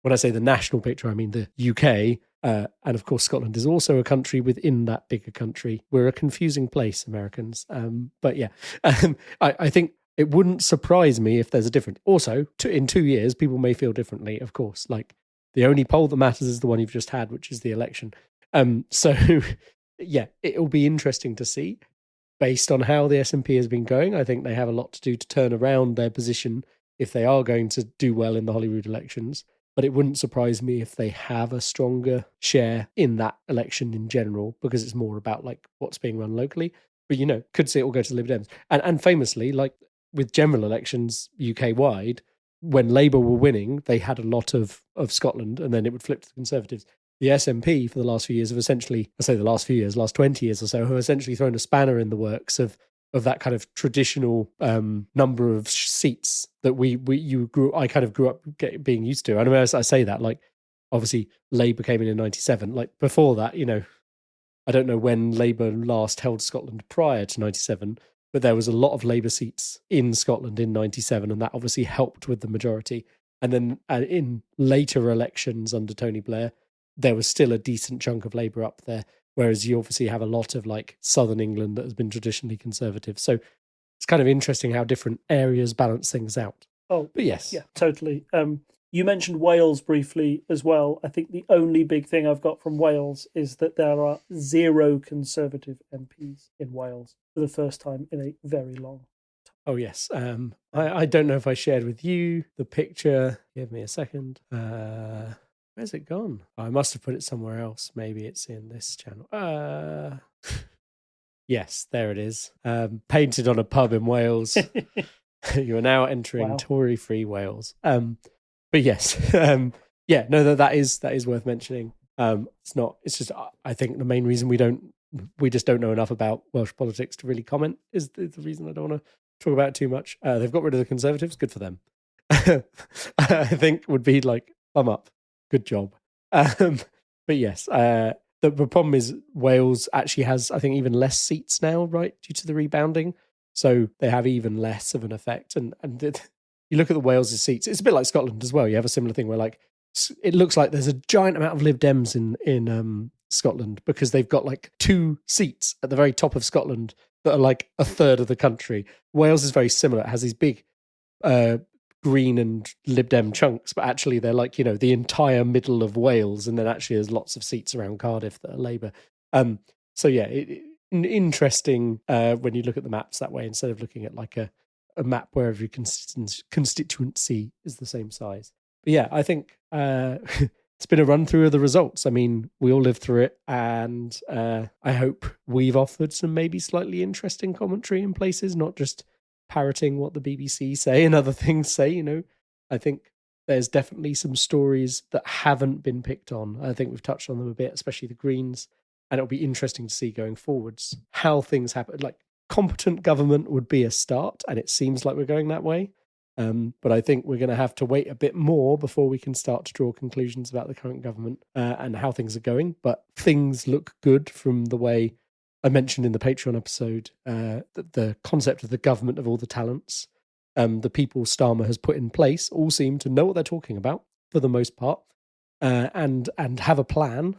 When I say the national picture, I mean the UK. And of course, Scotland is also a country within that bigger country. We're a confusing place, Americans. But yeah, I think it wouldn't surprise me if there's a difference. Also, in 2 years, people may feel differently, of course. The only poll that matters is the one you've just had, which is the election. So yeah, it'll be interesting to see. Based on how the SNP has been going, I think they have a lot to do to turn around their position if they are going to do well in the Holyrood elections. But it wouldn't surprise me if they have a stronger share in that election in general, because it's more about what's being run locally. But could see it all go to the Lib Dems. And famously, with general elections UK-wide, when Labour were winning, they had a lot of Scotland, and then it would flip to the Conservatives. The SNP for the last few years have essentially, I say the last few years, last 20 years or so, have essentially thrown a spanner in the works of that kind of traditional number of seats that I kind of grew up being used to. I know I say that, obviously Labour came in 97. Before that, I don't know when Labour last held Scotland prior to 97, but there was a lot of Labour seats in Scotland in 97, and that obviously helped with the majority. And then in later elections under Tony Blair, there was still a decent chunk of Labour up there, whereas you obviously have a lot of southern England that has been traditionally conservative. So it's kind of interesting how different areas balance things out. Oh, but yes. Yeah, totally. You mentioned Wales briefly as well. I think the only big thing I've got from Wales is that there are 0 Conservative MPs in Wales for the first time in a very long time. Oh, yes. I don't know if I shared with you the picture. Give me a second. Where's it gone? I must have put it somewhere else. Maybe it's in this channel. Yes, there it is. Painted on a pub in Wales. You are now entering Tory-free Wales. But yes, yeah, no, that is worth mentioning. It's just, I think the main reason we just don't know enough about Welsh politics to really comment is the reason I don't want to talk about it too much. They've got rid of the Conservatives. Good for them. I think would be thumb up. Good job. But yes, the problem is Wales actually has, I think, even less seats now, right, due to the rebounding. So they have even less of an effect. And you look at the Wales' seats, it's a bit like Scotland as well. You have a similar thing where it looks like there's a giant amount of Lib Dems in Scotland, because they've got 2 seats at the very top of Scotland that are a third of the country. Wales is very similar. It has these big Green and Lib Dem chunks, but actually they're the entire middle of Wales, and then actually there's lots of seats around Cardiff that are Labour. So yeah, interesting when you look at the maps that way, instead of looking at a map where every constituency is the same size. But yeah, I think it's been a run through of the results. I mean, we all lived through it, and I hope we've offered some maybe slightly interesting commentary in places, not just parroting what the BBC say and other things say. I think there's definitely some stories that haven't been picked on. I think we've touched on them a bit, especially the Greens, and it'll be interesting to see going forwards how things happen. Like, competent government would be a start, and it seems like we're going that way. But I think we're going to have to wait a bit more before we can start to draw conclusions about the current government and how things are going. But things look good from the way I mentioned in the Patreon episode, the concept of the government of all the talents. The people Starmer has put in place all seem to know what they're talking about for the most part, and have a plan.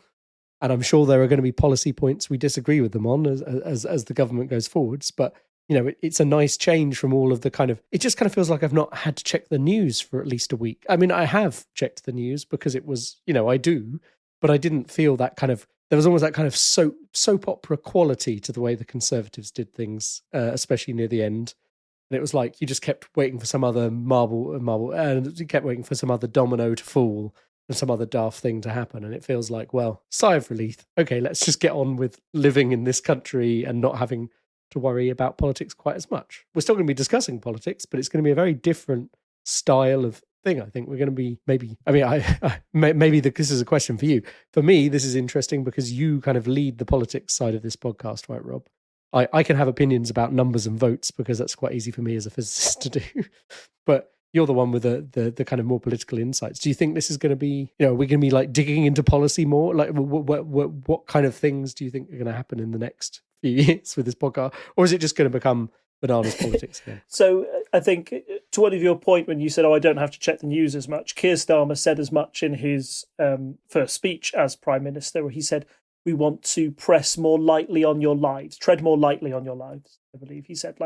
And I'm sure there are going to be policy points we disagree with them on as the government goes forwards. But it's a nice change from all of the it just kind of feels like I've not had to check the news for at least a week. I mean, I have checked the news because it was, I do, but I didn't feel that there was almost that kind of soap opera quality to the way the Conservatives did things, especially near the end. And it was like you just kept waiting for some other marble, and you kept waiting for some other domino to fall and some other daft thing to happen. And it feels like, well, sigh of relief. Okay, let's just get on with living in this country and not having to worry about politics quite as much. We're still going to be discussing politics, but it's going to be a very different style of thing. I think we're going to be maybe this is a question for you. For me, this is interesting because you kind of lead the politics side of this podcast, right, Rob? I can have opinions about numbers and votes because that's quite easy for me as a physicist to do. But you're the one with the kind of more political insights. Do you think this is going to be, we're going to be like digging into policy more? Like what kind of things do you think are going to happen in the next few years with this podcast? Or is it just going to become bananas politics again? So I think to one of your point when you said, I don't have to check the news as much, Keir Starmer said as much in his first speech as Prime Minister, where he said, we want to press more lightly on your lives, tread more lightly on your lives, I believe he said.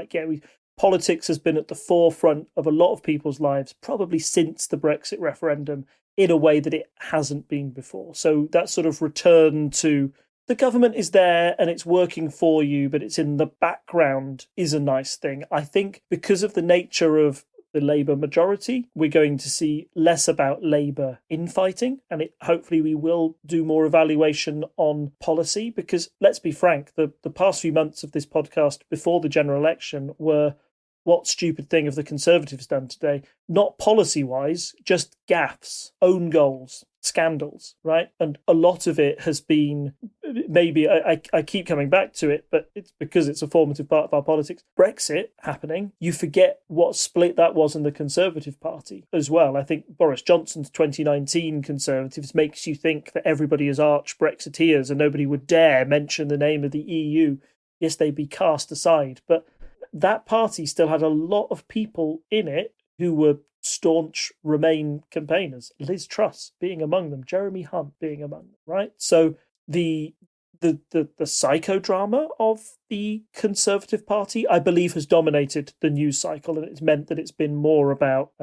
Politics has been at the forefront of a lot of people's lives, probably since the Brexit referendum, in a way that it hasn't been before. So that sort of return to the government is there and it's working for you, but it's in the background is a nice thing. I think because of the nature of the Labour majority, we're going to see less about Labour infighting, and hopefully we will do more evaluation on policy, because let's be frank, the past few months of this podcast before the general election were what stupid thing have the Conservatives done today? Not policy-wise, just gaffes, own goals, scandals, right? And a lot of it has been, maybe I keep coming back to it, but it's because it's a formative part of our politics. Brexit happening, you forget what split that was in the Conservative Party as well. I think Boris Johnson's 2019 Conservatives makes you think that everybody is arch Brexiteers and nobody would dare mention the name of the EU. Yes, they'd be cast aside, but that party still had a lot of people in it who were staunch Remain campaigners. Liz Truss being among them, Jeremy Hunt being among them, right? So the psychodrama of the Conservative Party, I believe, has dominated the news cycle, and it's meant that it's been more about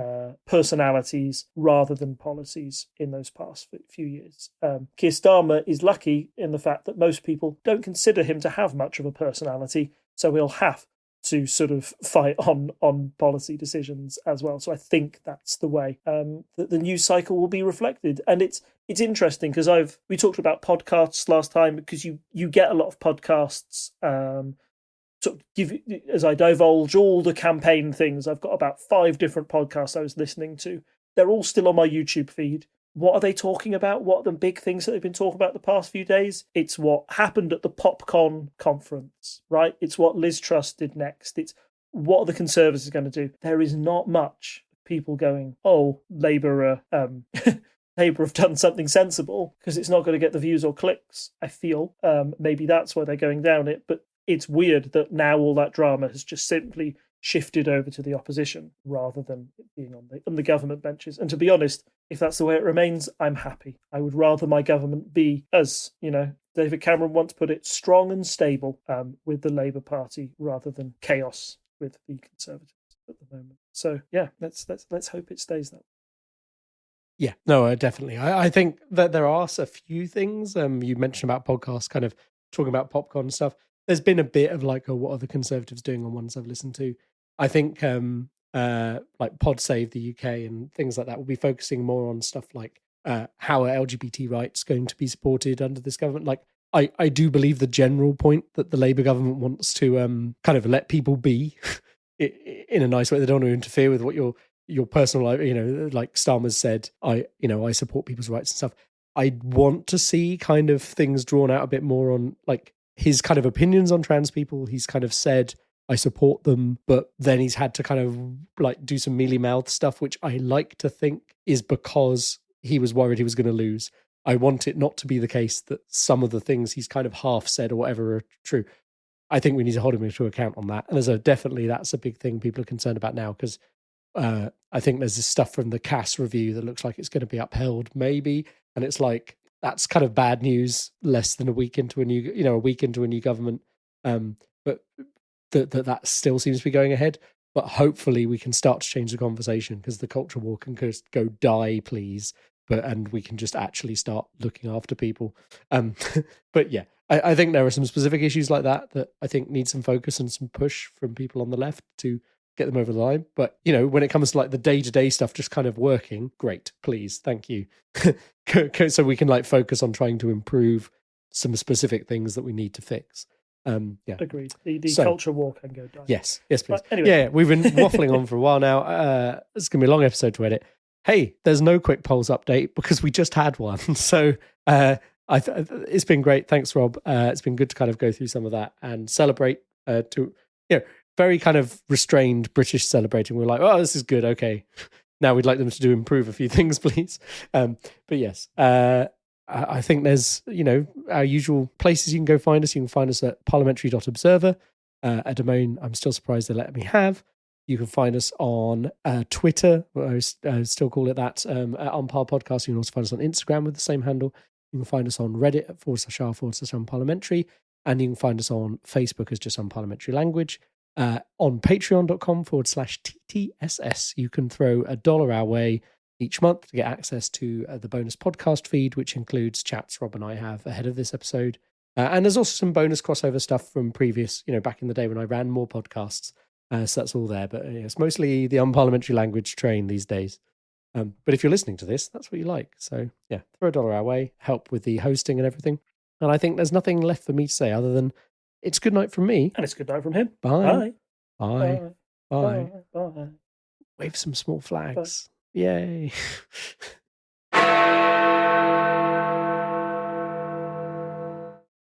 personalities rather than policies in those past few years. Keir Starmer is lucky in the fact that most people don't consider him to have much of a personality, so he'll have to sort of fight on policy decisions as well. So I think that's the way that the news cycle will be reflected. And it's interesting because we talked about podcasts last time, because you get a lot of podcasts sort of give, as I divulge all the campaign things. I've got about 5 different podcasts I was listening to. They're all still on my YouTube feed. What are they talking about? What are the big things that they've been talking about the past few days? It's what happened at the PopCon conference, right? It's what Liz Truss did next. It's what are the Conservatives going to do? There is not much people going, Labour Labour have done something sensible, because it's not going to get the views or clicks, I feel. Maybe that's why they're going down it. But it's weird that now all that drama has just simply shifted over to the opposition rather than it being on the government benches. And to be honest, if that's the way it remains, I'm happy. I would rather my government be, as David Cameron once put it, strong and stable with the Labour Party rather than chaos with the Conservatives at the moment. So yeah, let's hope it stays that way. Yeah, no, definitely. I think that there are a few things. You mentioned about podcasts, kind of talking about popcorn stuff. There's been a bit of like, what are the Conservatives doing on ones I've listened to? I think like Pod Save the UK and things like that will be focusing more on stuff like how are LGBT rights going to be supported under this government. Like, I do believe the general point that the Labour government wants to kind of let people be in a nice way. They don't want to interfere with what you're your personal life, like Starmer's said, I support people's rights and stuff. I want to see kind of things drawn out a bit more on like his kind of opinions on trans people. He's kind of said, I support them, but then he's had to kind of like do some mealy mouth stuff, which I like to think is because he was worried he was going to lose. I want it not to be the case that some of the things he's kind of half said or whatever are true. I think we need to hold him to account on that. And that's a big thing people are concerned about now, because I think there's this stuff from the CAS review that looks like it's going to be upheld, maybe. And it's like, that's kind of bad news less than a week into a new government. But that still seems to be going ahead. But hopefully we can start to change the conversation, because the culture war can just go die, please. And we can just actually start looking after people. But yeah, I think there are some specific issues like that I think need some focus and some push from people on the left to get them over the line. But, when it comes to like the day-to-day stuff just kind of working, great, please, thank you. So we can like focus on trying to improve some specific things that we need to fix. Yeah. Agreed. The culture war can go down. Yes, please. Right, anyway. Yeah, we've been waffling on for a while now. It's going to be a long episode to edit. Hey, there's no quick polls update because we just had one. So it's been great. Thanks, Rob. It's been good to kind of go through some of that and celebrate very kind of restrained British celebrating. We're like, oh, this is good. Okay. Now we'd like them to improve a few things, please. But yes, I think there's, our usual places you can go find us. You can find us at parliamentary.observer, a domain I'm still surprised they let me have. You can find us on Twitter, I still call it that, on Par Podcast. You can also find us on Instagram with the same handle. You can find us on Reddit at /r/unparliamentary. And you can find us on Facebook as just Unparliamentary Language. On patreon.com/TTSS, you can throw $1 our way each month to get access to the bonus podcast feed, which includes chats Rob and I have ahead of this episode. And there's also some bonus crossover stuff from previous, back in the day when I ran more podcasts. So that's all there. But it's mostly the Unparliamentary Language train these days. But if you're listening to this, that's what you like. So yeah, throw $1 our way, help with the hosting and everything. And I think there's nothing left for me to say other than it's good night from me. And it's good night from him. Bye. Bye. Bye. Bye. Bye. Wave some small flags. Bye. Yay.